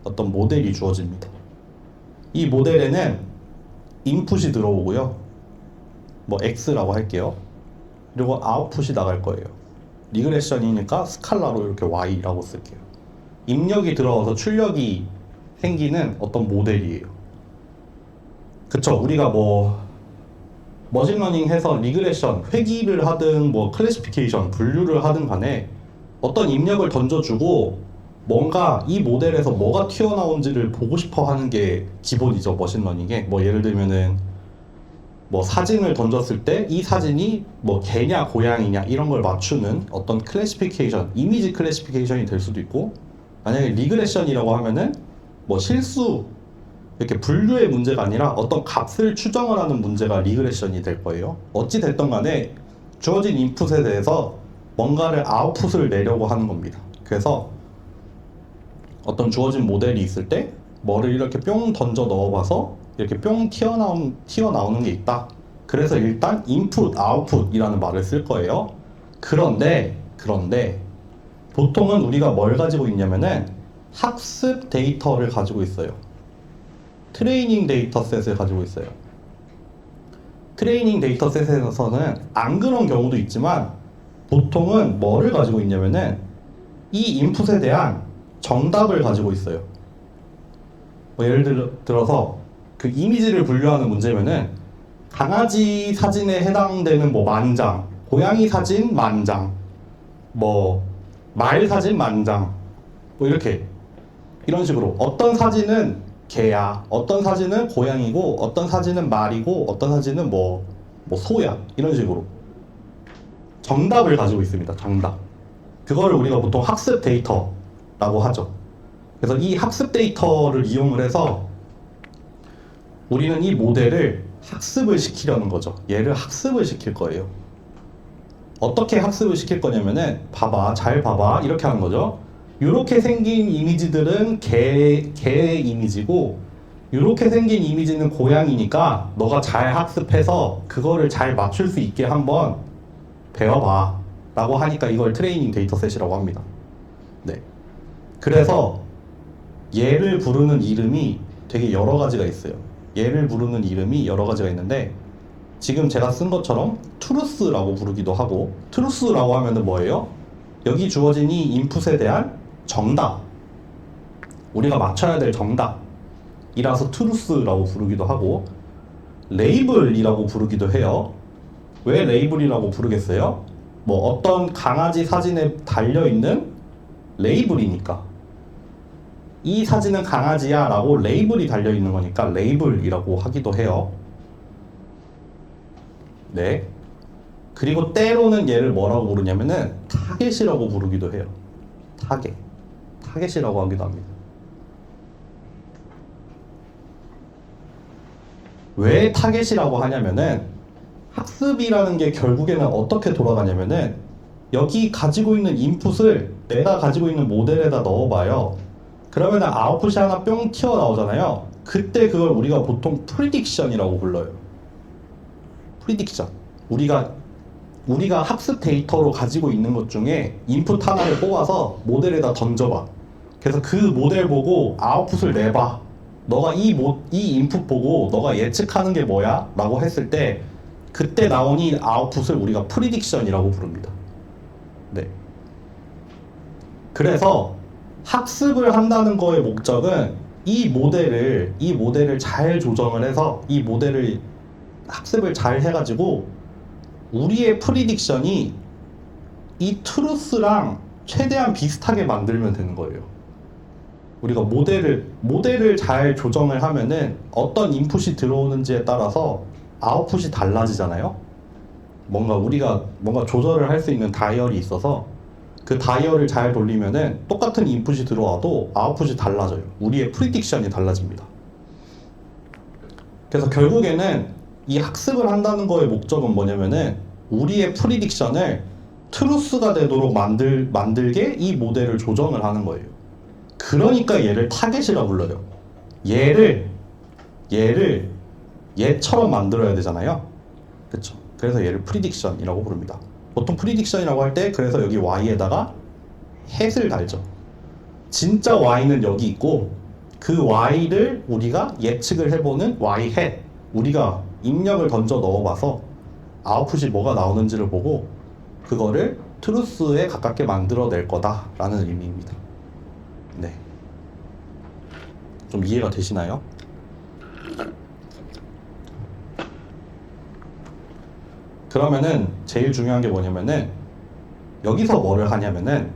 어떤 모델이 주어집니다. 이 모델에는 인풋이 들어오고요. 뭐 X라고 할게요. 그리고 아웃풋이 나갈 거예요. 리그레션이니까 스칼라로 이렇게 Y라고 쓸게요. 입력이 들어와서 출력이 생기는 어떤 모델이에요. 그쵸? 우리가 뭐 머신러닝 해서 리그레션, 회귀를 하든 뭐 클래시피케이션, 분류를 하든 간에 어떤 입력을 던져주고 뭔가 이 모델에서 뭐가 튀어나온지를 보고 싶어 하는 게 기본이죠, 머신러닝에. 뭐 예를 들면은 뭐 사진을 던졌을 때 이 사진이 뭐 개냐 고양이냐 이런 걸 맞추는 어떤 클래시피케이션, 이미지 클래시피케이션이 될 수도 있고, 만약에 리그레션이라고 하면은 뭐 실수, 이렇게 분류의 문제가 아니라 어떤 값을 추정을 하는 문제가 리그레션이 될 거예요. 어찌 됐든 간에 주어진 인풋에 대해서 뭔가를 아웃풋을 내려고 하는 겁니다. 그래서 어떤 모델이 있을 때 뭐를 이렇게 뿅 던져 넣어봐서 이렇게 뿅 튀어나오는 게 있다. 그래서 일단 인풋, 아웃풋이라는 말을 쓸 거예요. 그런데 보통은 우리가 뭘 가지고 있냐면은 학습 데이터를 가지고 있어요. 트레이닝 데이터셋을 가지고 있어요. 트레이닝 데이터셋에서는 안 그런 경우도 있지만 보통은 뭐를 가지고 있냐면은 이 인풋에 대한 정답을 가지고 있어요. 뭐 예를 들어서 그 이미지를 분류하는 문제면은 강아지 사진에 해당되는 뭐 10,000장, 고양이 사진 10,000장, 뭐 말 사진 10,000장, 뭐 이렇게 이런 식으로 어떤 사진은 개야, 어떤 사진은 고양이고, 어떤 사진은 말이고, 어떤 사진은 뭐 소야, 이런 식으로 정답을 가지고 있습니다. 정답. 그거를 우리가 보통 학습 데이터라고 하죠. 그래서 이 학습 데이터를 이용을 해서 우리는 이 모델을 학습을 시키려는 거죠. 얘를 학습을 시킬 거예요. 어떻게 학습을 시킬 거냐면은 잘 봐봐 이렇게 하는 거죠. 이렇게 생긴 이미지들은 개의 이미지고 이렇게 생긴 이미지는 고양이니까 너가 잘 학습해서 그거를 잘 맞출 수 있게 한번 배워봐 라고 하니까 이걸 트레이닝 데이터셋이라고 합니다. 네. 그래서 얘를 부르는 이름이 되게 여러 가지가 있어요. 얘를 부르는 이름이 여러 가지가 있는데 지금 제가 쓴 것처럼 트루스라고 부르기도 하고, 트루스라고 하면은 뭐예요? 여기 주어진 이 인풋에 대한 정답, 우리가 맞춰야 될 정답이라서 트루스라고 부르기도 하고, 레이블이라고 부르기도 해요. 왜 레이블이라고 부르겠어요? 뭐 어떤 강아지 사진에 달려있는 레이블이니까, 이 사진은 강아지야 라고 레이블이 달려있는 거니까 레이블이라고 하기도 해요. 네. 그리고 때로는 얘를 뭐라고 부르냐면은 타겟이라고 부르기도 해요. 타겟이라고 하기도 합니다. 왜 타겟이라고 하냐면은 학습이라는 게 결국에는 어떻게 돌아가냐면은 여기 가지고 있는 인풋을 내가 가지고 있는 모델에다 넣어봐요. 그러면은 아웃풋이 하나 뿅 튀어나오잖아요. 그때 그걸 우리가 보통 프리딕션이라고 불러요. 프리딕션. 우리가 학습 데이터로 가지고 있는 것 중에 인풋 하나를 뽑아서 모델에다 던져봐. 그래서 그 모델 보고 아웃풋을 내봐. 너가 이 인풋 보고 너가 예측하는 게 뭐야? 라고 했을 때 그때 나온 이 아웃풋을 우리가 프리딕션이라고 부릅니다. 네. 그래서 학습을 한다는 거의 목적은 이 모델을 잘 조정을 해서 이 모델을 학습을 잘 해가지고 우리의 프리딕션이 이 트루스랑 최대한 비슷하게 만들면 되는 거예요. 우리가 모델을 잘 조정을 하면은 어떤 인풋이 들어오는지에 따라서 아웃풋이 달라지잖아요. 우리가 조절을 할 수 있는 다이얼이 있어서 그 다이얼을 잘 돌리면은 똑같은 인풋이 들어와도 아웃풋이 달라져요. 우리의 프리딕션이 달라집니다. 그래서 결국에는 이 학습을 한다는 거의 목적은 뭐냐면은 우리의 프리딕션을 트루스가 되도록 만들게 이 모델을 조정을 하는 거예요. 그러니까 얘를 타겟이라 불러요. 얘처럼 만들어야 되잖아요. 그쵸? 그래서 얘를 프리딕션이라고 부릅니다. 보통 프리딕션이라고 할 때 그래서 여기 y에다가 햇을 달죠. 진짜 y는 여기 있고 그 y를 우리가 예측을 해보는 y 햇, 우리가 입력을 던져 넣어봐서 아웃풋이 뭐가 나오는지를 보고 그거를 트루스에 가깝게 만들어낼 거다라는 의미입니다. 네. 좀 이해가 되시나요? 그러면은 제일 중요한 게 뭐냐면은 여기서 뭐를 하냐면은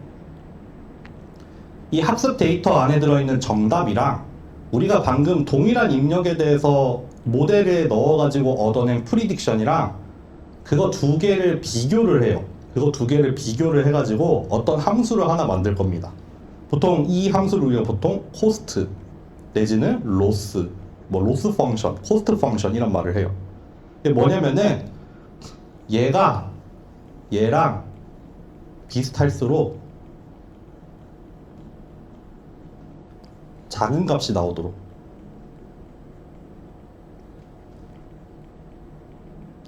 이 학습 데이터 안에 들어있는 정답이랑 우리가 방금 동일한 입력에 대해서 모델에 넣어가지고 얻어낸 프리딕션이랑 그거 두 개를 비교를 해요. 그거 두 개를 비교를 해가지고 어떤 함수를 하나 만들 겁니다. 보통 이 함수를 우리가 보통 코스트 내지는 로스, 로스 펑션, 코스트 펑션 이란 말을 해요. 이게 뭐냐면은 얘랑 비슷할수록 작은 값이 나오도록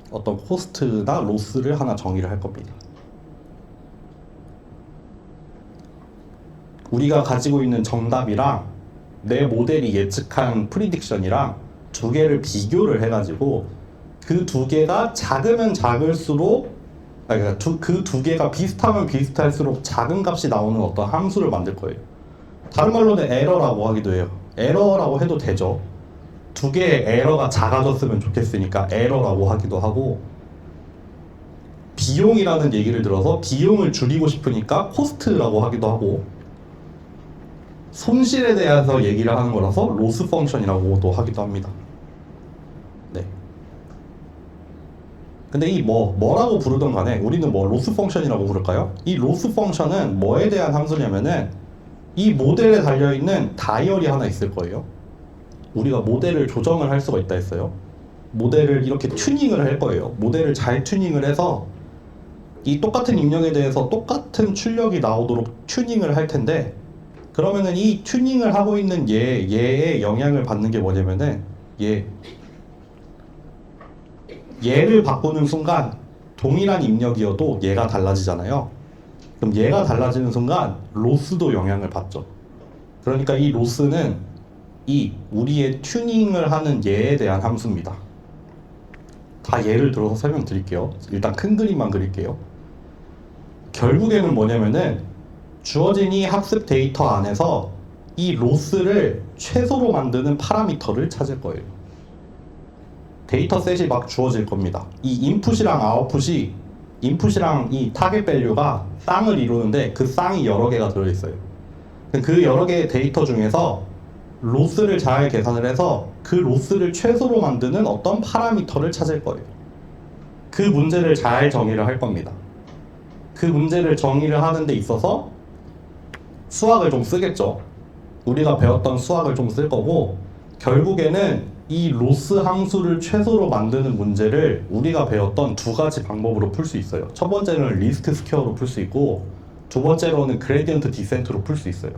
어떤 코스트나 로스를 하나 정의를 할 겁니다. 우리가 가지고 있는 정답이랑 내 모델이 예측한 프리딕션이랑 두 개를 비교를 해가지고 그 두 개가 작으면 작을수록 그 두 개가 비슷하면 비슷할수록 작은 값이 나오는 어떤 함수를 만들 거예요. 다른 말로는 에러라고 하기도 해요. 에러라고 해도 되죠. 두 개의 에러가 작아졌으면 좋겠으니까 에러라고 하기도 하고, 비용이라는 얘기를 들어서 비용을 줄이고 싶으니까 코스트라고 하기도 하고, 손실에 대해서 얘기를 하는 거라서 로스 펑션이라고도 하기도 합니다. 네. 근데 이 뭐라고 부르던 간에 우리는 로스 펑션이라고 부를까요? 이 로스 펑션은 뭐에 대한 함수냐면은 이 모델에 달려있는 다이얼이 하나 있을 거예요. 우리가 모델을 조정을 할 수가 있다 했어요. 모델을 이렇게 튜닝을 할 거예요. 모델을 잘 튜닝을 해서 이 똑같은 입력에 대해서 똑같은 출력이 나오도록 튜닝을 할 텐데, 그러면은 이 튜닝을 하고 있는 얘의 영향을 받는 게 뭐냐면은 얘를 바꾸는 순간 동일한 입력이어도 얘가 달라지잖아요. 그럼 얘가 달라지는 순간 로스도 영향을 받죠. 그러니까 이 로스는 이 우리의 튜닝을 하는 얘에 대한 함수입니다. 다 예를 들어서 설명드릴게요. 일단 큰 그림만 그릴게요. 결국에는 뭐냐면은 주어진 이 학습 데이터 안에서 이 로스를 최소로 만드는 파라미터를 찾을 거예요. 데이터 셋이 막 주어질 겁니다. 이 인풋이랑 아웃풋이, 인풋이랑 이 타겟 밸류가 쌍을 이루는데 그 쌍이 여러 개가 들어있어요. 그 여러 개의 데이터 중에서 로스를 잘 계산을 해서 그 로스를 최소로 만드는 어떤 파라미터를 찾을 거예요. 그 문제를 잘 정의를 할 겁니다. 그 문제를 정의를 하는 데 있어서 수학을 좀 쓰겠죠. 우리가 배웠던 수학을 좀 쓸 거고, 결국에는 이 로스 함수를 최소로 만드는 문제를 우리가 배웠던 두 가지 방법으로 풀 수 있어요. 첫 번째는 리스트 스퀘어로 풀 수 있고, 두 번째로는 그레디언트 디센트로 풀 수 있어요.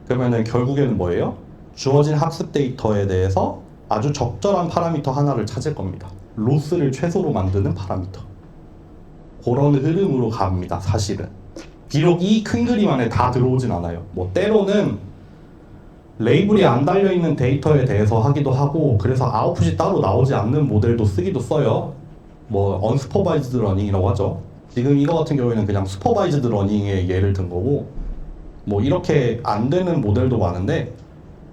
그러면은 결국에는 뭐예요? 주어진 학습 데이터에 대해서 아주 적절한 파라미터 하나를 찾을 겁니다. 로스를 최소로 만드는 파라미터. 그런 흐름으로 갑니다, 사실은. 비록 이 큰 그림 안에 다 들어오진 않아요. 뭐 때로는 레이블이 안 달려있는 데이터에 대해서 하기도 하고, 그래서 아웃풋이 따로 나오지 않는 모델도 쓰기도 써요. 뭐 언스퍼바이즈드 러닝이라고 하죠. 지금 이거 같은 경우에는 그냥 슈퍼바이즈드 러닝의 예를 든 거고, 뭐 이렇게 안 되는 모델도 많은데,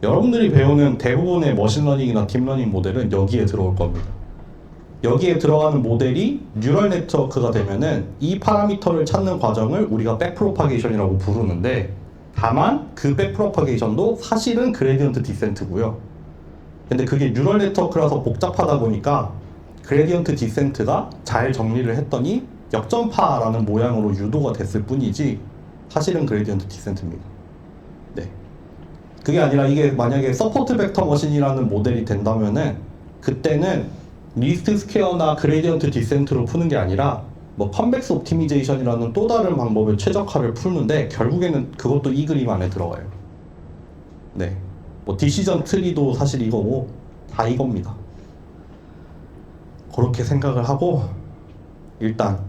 여러분들이 배우는 대부분의 머신러닝이나 딥러닝 모델은 여기에 들어올 겁니다. 여기에 들어가는 모델이 뉴럴 네트워크가 되면은 이 파라미터를 찾는 과정을 우리가 백프로파게이션이라고 부르는데, 다만 그 백프로파게이션도 사실은 그레디언트 디센트고요. 근데 그게 뉴럴 네트워크라서 복잡하다 보니까 그레디언트 디센트가 잘 정리를 했더니 역전파라는 모양으로 유도가 됐을 뿐이지 사실은 그레디언트 디센트입니다. 네. 그게 아니라 이게 만약에 서포트 벡터 머신이라는 모델이 된다면은 그때는 리스트 스퀘어나 그레디언트 디센트로 푸는 게 아니라 뭐 컨벡스 옵티미제이션이라는 또 다른 방법의 최적화를 푸는데, 결국에는 그것도 이 그림 안에 들어가요. 네. 뭐 디시전 트리도 사실 이거고 다 이겁니다. 그렇게 생각을 하고 일단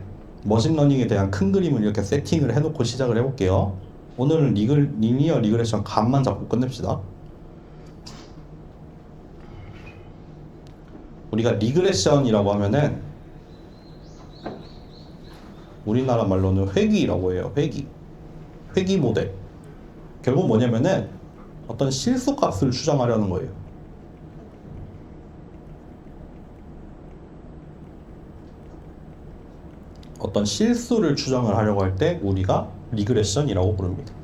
머신러닝에 대한 큰 그림을 이렇게 세팅을 해놓고 시작을 해볼게요. 오늘은 리니어 리그레션 값만 잡고 끝냅시다. 우리가 리그레션이라고 하면은 우리나라 말로는 회귀라고 해요. 회귀 모델. 결국 뭐냐면은 어떤 실수 값을 추정하려는 거예요. 어떤 실수를 추정을 하려고 할 때 우리가 리그레션이라고 부릅니다.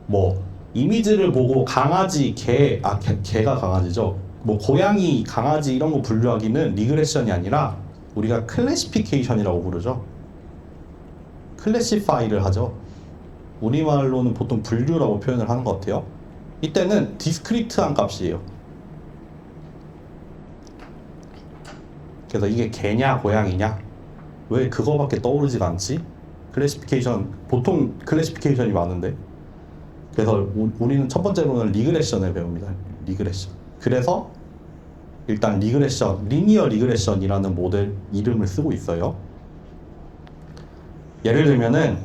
뭐 이미지를 보고 강아지, 개가 강아지죠. 뭐 고양이, 강아지 이런 거 분류하기는 리그레션이 아니라 우리가 클래시피케이션이라고 부르죠. 클래시파이를 하죠. 우리말로는 보통 분류라고 표현을 하는 것 같아요. 이때는 디스크리트한 값이에요. 그래서 이게 개냐 고양이냐, 왜 그거밖에 떠오르지가 않지? 클래시피케이션, 보통 클래시피케이션이 많은데. 그래서 우리는 첫 번째로는 리그레션을 배웁니다. 리그레션. 그래서 일단 리그레션, 리니어 리그레션이라는 모델 이름을 쓰고 있어요. 예를 들면은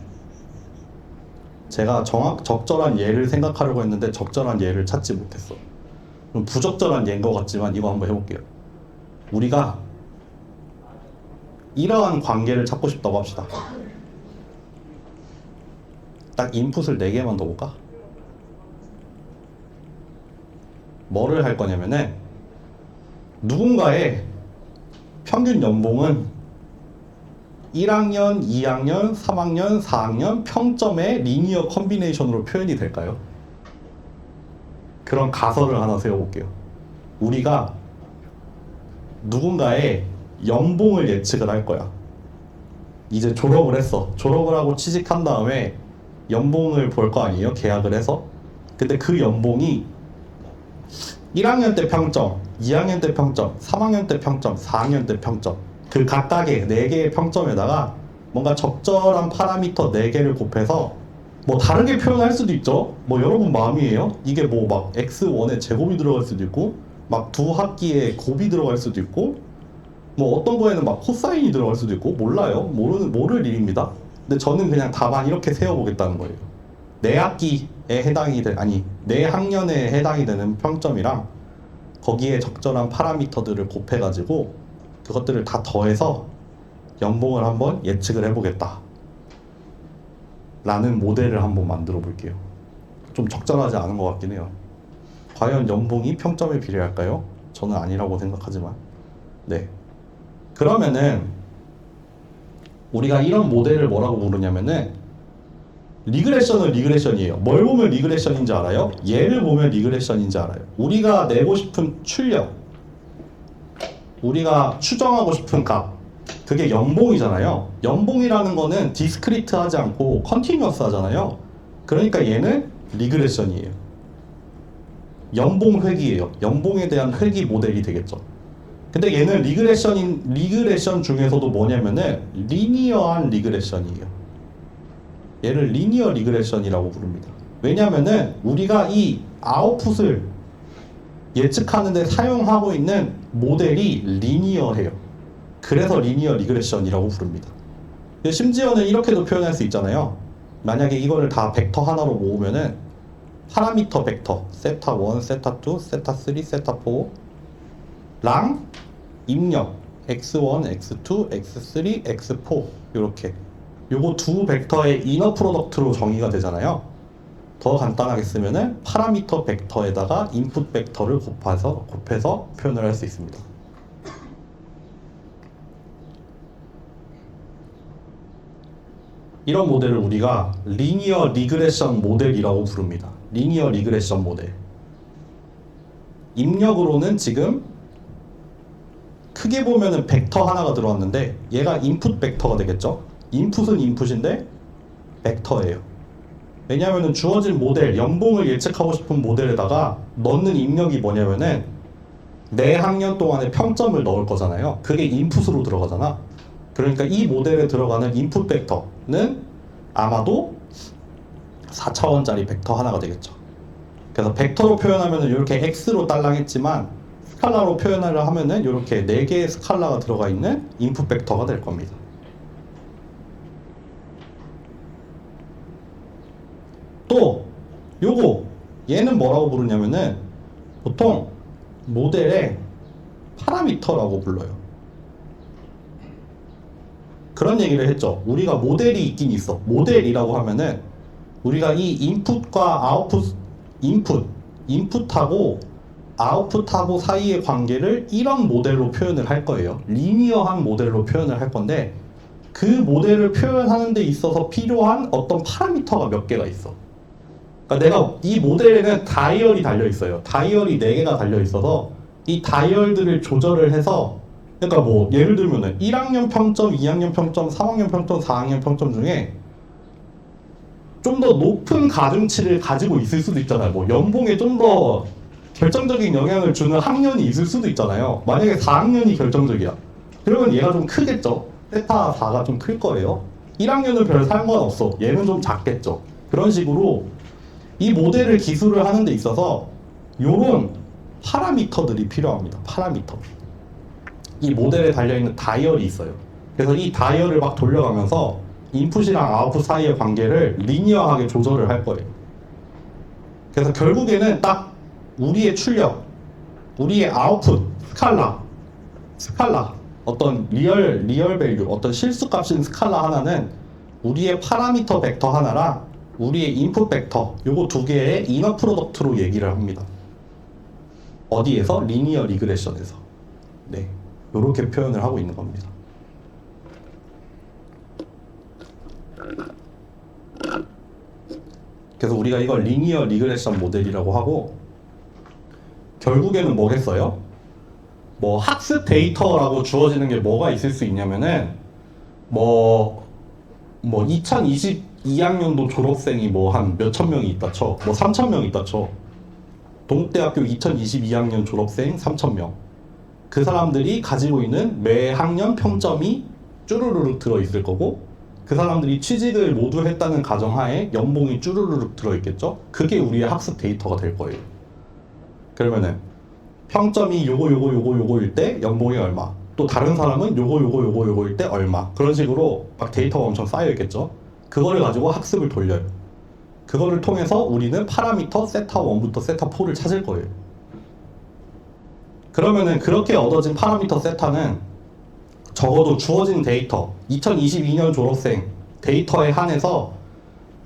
제가 적절한 예를 생각하려고 했는데 적절한 예를 찾지 못했어. 좀 부적절한 예인 것 같지만 이거 한번 해볼게요. 우리가 이러한 관계를 찾고 싶다고 합시다. 딱 인풋을 4개만 더 볼까? 뭐를 할 거냐면은 누군가의 평균 연봉은 1학년, 2학년, 3학년, 4학년 평점의 리니어 컨비네이션으로 표현이 될까요? 그런 가설을 하나 세워볼게요. 우리가 누군가의 연봉을 예측을 할 거야. 이제 졸업을 했어. 졸업을 하고 취직한 다음에 연봉을 볼 거 아니에요? 계약을 해서. 근데 그 연봉이 1학년 때 평점, 2학년 때 평점, 3학년 때 평점, 4학년 때 평점, 그 각각의 4개의 평점에다가 뭔가 적절한 파라미터 4개를 곱해서 뭐 다르게 표현할 수도 있죠. 뭐 여러분 마음이에요. 이게 뭐 막 x1에 제곱이 들어갈 수도 있고, 막 두 학기에 곱이 들어갈 수도 있고, 뭐 어떤 거에는 막 코사인이 들어갈 수도 있고, 몰라요. 모를 일입니다. 근데 저는 그냥 답안 이렇게 세워보겠다는 거예요. 내 학기에 해당이 내 학년에 해당이 되는 평점이랑 거기에 적절한 파라미터들을 곱해가지고 그것들을 다 더해서 연봉을 한번 예측을 해보겠다 라는 모델을 한번 만들어 볼게요. 좀 적절하지 않은 것 같긴 해요. 과연 연봉이 평점에 비례할까요? 저는 아니라고 생각하지만. 네. 그러면은 우리가 이런 모델을 뭐라고 부르냐면은 리그레션은 리그레션이에요. 뭘 보면 리그레션인지 알아요? 얘를 보면 리그레션인지 알아요. 우리가 내고 싶은 출력, 우리가 추정하고 싶은 값, 그게 연봉이잖아요. 연봉이라는 거는 디스크리트하지 않고 컨티뉴어스 하잖아요. 그러니까 얘는 리그레션이에요. 연봉 회귀예요. 연봉에 대한 회귀 모델이 되겠죠. 근데 얘는 리그레션 중에서도 뭐냐면은 리니어한 리그레션이에요. 얘를 리니어 리그레션이라고 부릅니다. 왜냐면은 우리가 이 아웃풋을 예측하는데 사용하고 있는 모델이 리니어해요. 그래서 리니어 리그레션이라고 부릅니다. 심지어는 이렇게도 표현할 수 있잖아요. 만약에 이거를 다 벡터 하나로 모으면은 파라미터 벡터 세타 1, 세타 2, 세타 3, 세타 4랑 입력 x1, x2, x3, x4 이렇게 요거 두 벡터의 이너 프로덕트로 정의가 되잖아요. 더 간단하게 쓰면은 파라미터 벡터에다가 인풋 벡터를 곱해서 표현을 할 수 있습니다. 이런 모델을 우리가 리니어 리그레션 모델이라고 부릅니다. 리니어 리그레션 모델. 입력으로는 지금 크게 보면은 벡터 하나가 들어왔는데 얘가 인풋 벡터가 되겠죠. 인풋은 인풋인데 벡터예요. 왜냐하면 주어진 모델, 연봉을 예측하고 싶은 모델에다가 넣는 입력이 뭐냐면은 내 학년 동안의 평점을 넣을 거잖아요. 그게 인풋으로 들어가잖아. 그러니까 이 모델에 들어가는 인풋 벡터는 아마도 4차원짜리 벡터 하나가 되겠죠. 그래서 벡터로 표현하면 이렇게 x로 딸랑했지만 스칼라로 표현을 하면은 이렇게 4개의 스칼라가 들어가 있는 인풋 벡터가 될 겁니다. 또 요거 얘는 뭐라고 부르냐면은 보통 모델의 파라미터라고 불러요. 그런 얘기를 했죠. 우리가 모델이 있긴 있어. 모델이라고 하면은 우리가 이 인풋과 아웃풋, 인풋하고 아웃풋하고 사이의 관계를 이런 모델로 표현을 할 거예요. 리니어한 모델로 표현을 할 건데 그 모델을 표현하는 데 있어서 필요한 어떤 파라미터가 몇 개가 있어. 그러니까 내가 이 모델에는 다이얼이 달려 있어요. 다이얼이 4개가 달려 있어서 이 다이얼들을 조절을 해서 그러니까 뭐 예를 들면은 1학년 평점, 2학년 평점, 3학년 평점, 4학년 평점 중에 좀 더 높은 가중치를 가지고 있을 수도 있잖아요. 뭐 연봉에 좀 더 결정적인 영향을 주는 학년이 있을 수도 있잖아요. 만약에 4학년이 결정적이야. 그러면 얘가 좀 크겠죠. 세타 4가 좀 클 거예요. 1학년은 별 상관없어. 얘는 좀 작겠죠. 그런 식으로 이 모델을 기술을 하는 데 있어서 요런 파라미터들이 필요합니다. 파라미터. 이 모델에 달려있는 다이얼이 있어요. 그래서 이 다이얼을 막 돌려가면서 인풋이랑 아웃풋 사이의 관계를 리니어하게 조절을 할 거예요. 그래서 결국에는 딱 우리의 출력, 우리의 아웃풋, 스칼라, 어떤 리얼 밸류, 어떤 실수값인 스칼라 하나는 우리의 파라미터 벡터 하나랑 우리의 인풋 벡터, 요거 2개의 이너 프로덕트로 얘기를 합니다. 어디에서? 리니어 리그레션에서. 네. 요렇게 표현을 하고 있는 겁니다. 그래서 우리가 이걸 리니어 리그레션 모델이라고 하고 결국에는 뭐겠어요? 뭐 학습 데이터라고 주어지는 게 뭐가 있을 수 있냐면은 뭐 2022학년도 졸업생이 뭐 한 몇천 명이 있다 쳐. 뭐 3천 명 있다 쳐. 동국대학교 2022학년 졸업생 3천 명. 그 사람들이 가지고 있는 매 학년 평점이 쭈루루룩 들어있을 거고 그 사람들이 취직을 모두 했다는 가정하에 연봉이 쭈루루룩 들어있겠죠? 그게 우리의 학습 데이터가 될 거예요. 그러면은 평점이 요거일 때 연봉이 얼마, 또 다른 사람은 요거일 때 얼마, 그런 식으로 막 데이터가 엄청 쌓여있겠죠? 그거를 가지고 학습을 돌려요. 그거를 통해서 우리는 파라미터 세타 1부터 세타 4를 찾을 거예요. 그러면은 그렇게 얻어진 파라미터 세타는 적어도 주어진 데이터 2022년 졸업생 데이터에 한해서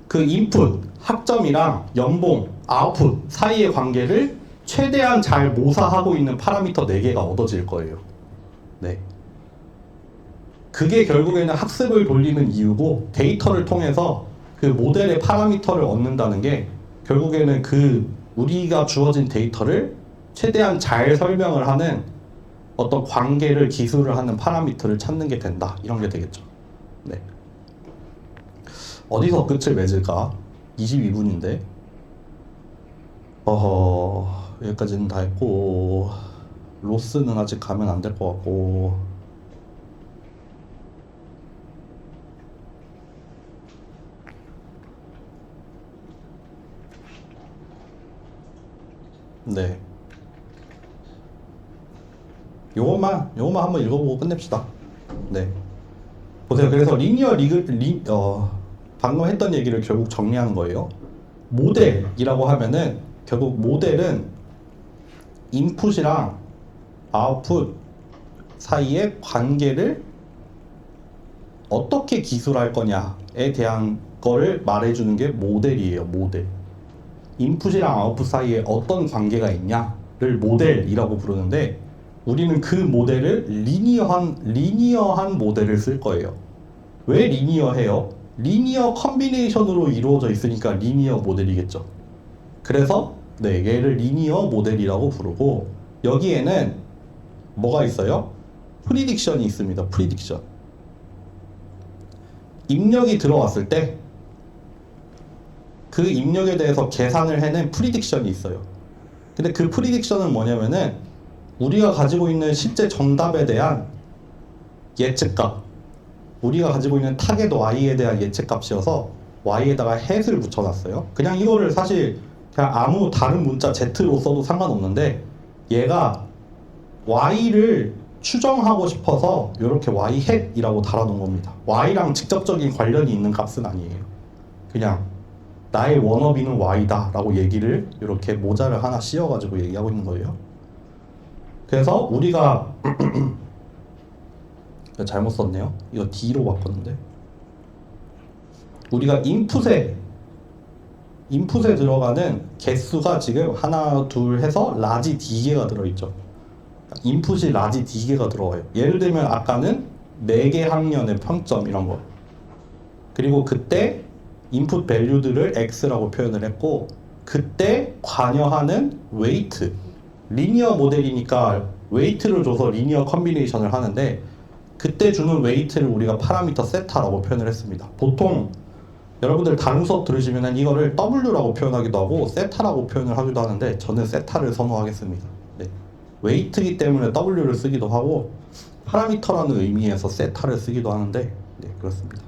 그 인풋, 학점이랑 연봉, 아웃풋 사이의 관계를 최대한 잘 모사하고 있는 파라미터 4개가 얻어질 거예요. 네. 그게 결국에는 학습을 돌리는 이유고 데이터를 통해서 그 모델의 파라미터를 얻는다는 게 결국에는 그 우리가 주어진 데이터를 최대한 잘 설명을 하는 어떤 관계를 기술을 하는 파라미터를 찾는 게 된다. 이런 게 되겠죠. 네. 어디서 끝을 맺을까? 22분인데. 여기까지는 다 했고 로스는 아직 가면 안 될 것 같고 네 요것만 한번 읽어보고 끝냅시다. 네 보세요. 그래서 리니어 방금 했던 얘기를 결국 정리하는 거예요. 모델이라고 하면은 결국 모델은 인풋이랑 아웃풋 사이의 관계를 어떻게 기술할 거냐에 대한 거를 말해주는 게 모델이에요. 모델. 인풋이랑 아웃풋 사이에 어떤 관계가 있냐를 모델이라고 부르는데 우리는 그 모델을 리니어한 모델을 쓸 거예요. 왜 리니어해요? 리니어 컨비네이션으로 이루어져 있으니까 리니어 모델이겠죠. 그래서 네, 얘를 리니어 모델이라고 부르고 여기에는 뭐가 있어요? 프리딕션이 있습니다. 프리딕션. 입력이 들어왔을 때 그 입력에 대해서 계산을 해낸 프리딕션이 있어요. 근데 그 프리딕션은 뭐냐면은 우리가 가지고 있는 실제 정답에 대한 예측값, 우리가 가지고 있는 타겟 y에 대한 예측값이어서 y에다가 hat을 붙여놨어요. 그냥 이거를 사실 그냥 아무 다른 문자 z로 써도 상관없는데 얘가 y를 추정하고 싶어서 이렇게 y hat이라고 달아놓은 겁니다. y랑 직접적인 관련이 있는 값은 아니에요. 그냥 나의 워너비는 y다 라고 얘기를 이렇게 모자를 하나 씌워가지고 얘기하고 있는 거예요. 그래서 우리가 잘못 썼네요. 이거 D로 바꿨는데 우리가 인풋에 들어가는 개수가 지금 하나 둘 해서 라지 D개가 들어있죠. 인풋이 라지 D개가 들어와요. 예를 들면 아까는 4개 학년의 평점 이런 거, 그리고 그때 인풋 밸류들을 X라고 표현을 했고 그때 관여하는 웨이트, 리니어 모델이니까 웨이트를 줘서 리니어 컨비네이션을 하는데 그때 주는 웨이트를 우리가 파라미터 세타라고 표현을 했습니다. 보통 여러분들 다른 수업 들으시면 이거를 W라고 표현하기도 하고 세타라고 표현을 하기도 하는데 저는 세타를 선호하겠습니다. 네. 웨이트이기 때문에 W를 쓰기도 하고 파라미터라는 의미에서 세타를 쓰기도 하는데 네, 그렇습니다.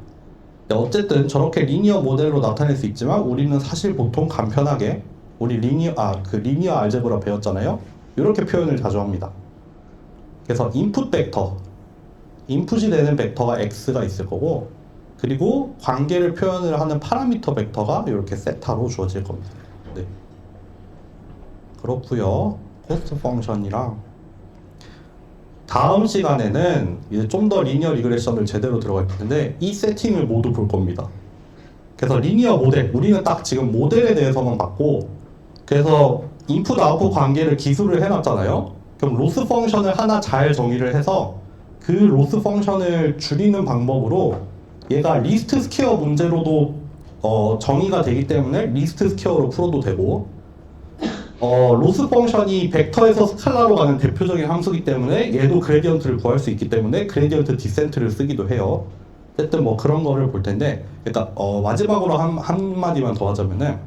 네, 어쨌든 저렇게 리니어 모델로 나타낼 수 있지만 우리는 사실 보통 간편하게 우리 리니어 알제브라 배웠잖아요. 이렇게 표현을 자주 합니다. 그래서 인풋 벡터, 인풋이 되는 벡터가 x가 있을 거고 그리고 관계를 표현을 하는 파라미터 벡터가 이렇게 세타로 주어질 겁니다. 네. 그렇고요. 코스트 펑션이랑 다음 시간에는 이제 좀 더 리니어 리그레션을 제대로 들어갈 텐데 이 세팅을 모두 볼 겁니다. 그래서 리니어 모델, 우리는 딱 지금 모델에 대해서만 봤고 그래서 인풋 아웃풋 관계를 기술을 해놨잖아요. 그럼 로스 펑션을 하나 잘 정의를 해서 그 로스 펑션을 줄이는 방법으로 얘가 리스트 스퀘어 문제로도 정의가 되기 때문에 리스트 스퀘어로 풀어도 되고 로스 펑션이 벡터에서 스칼라로 가는 대표적인 함수이기 때문에 얘도 그레디언트를 구할 수 있기 때문에 그레디언트 디센트를 쓰기도 해요. 어쨌든 뭐 그런 거를 볼 텐데 그러니까 마지막으로 한마디만 더 하자면은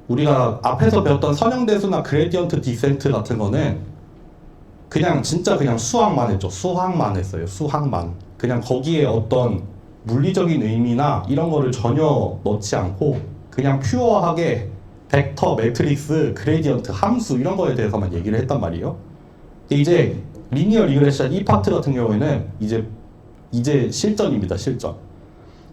우리가 앞에서 배웠던 선형대수나 그레디언트 디센트 같은 거는 그냥 진짜 그냥 수학만 했죠. 수학만 했어요. 수학만. 그냥 거기에 어떤 물리적인 의미나 이런 거를 전혀 넣지 않고 그냥 퓨어하게 벡터, 매트릭스, 그레디언트, 함수 이런 거에 대해서만 얘기를 했단 말이에요. 이제 리니어 리그레션 이 파트 같은 경우에는 이제 실전입니다. 실전.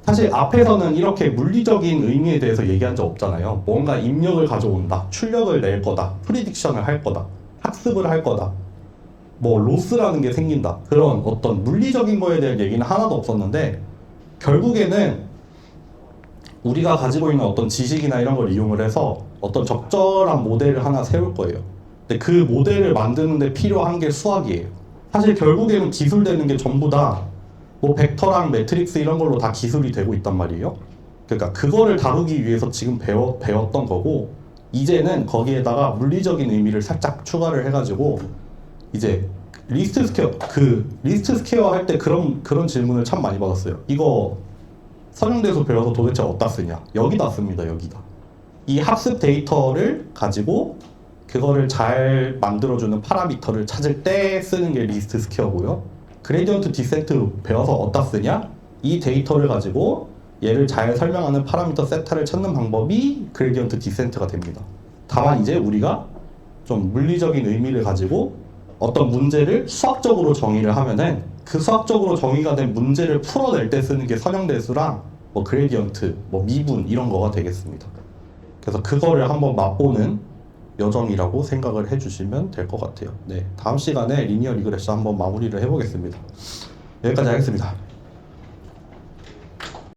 사실 앞에서는 이렇게 물리적인 의미에 대해서 얘기한 적 없잖아요. 뭔가 입력을 가져온다, 출력을 낼 거다, 프리딕션을 할 거다, 학습을 할 거다, 뭐 로스라는 게 생긴다, 그런 어떤 물리적인 거에 대한 얘기는 하나도 없었는데 결국에는 우리가 가지고 있는 어떤 지식이나 이런 걸 이용을 해서 어떤 적절한 모델을 하나 세울 거예요. 근데 그 모델을 만드는데 필요한 게 수학이에요. 사실 결국에는 기술되는 게 전부 다 뭐 벡터랑 매트릭스 이런 걸로 다 기술이 되고 있단 말이에요. 그러니까 그거를 다루기 위해서 지금 배웠던 거고 이제는 거기에다가 물리적인 의미를 살짝 추가를 해가지고 이제 리스트 스퀘어 할 때 그런 질문을 참 많이 받았어요. 이거 선형대수 배워서 도대체 어디다 쓰냐? 여기다 씁니다. 여기다. 이 학습 데이터를 가지고 그거를 잘 만들어주는 파라미터를 찾을 때 쓰는 게 리스트 스퀘어고요. 그레디언트 디센트 배워서 어디다 쓰냐? 이 데이터를 가지고 얘를 잘 설명하는 파라미터 세타를 찾는 방법이 그레디언트 디센트가 됩니다. 다만 이제 우리가 좀 물리적인 의미를 가지고 어떤 문제를 수학적으로 정의를 하면은 그 수학적으로 정의가 된 문제를 풀어낼 때 쓰는 게 선형대수랑 뭐 그레디언트, 뭐 미분 이런 거가 되겠습니다. 그래서 그거를 한번 맛보는 여정이라고 생각을 해주시면 될 것 같아요. 네, 다음 시간에 리니어 리그레션 한번 마무리를 해보겠습니다. 여기까지 하겠습니다.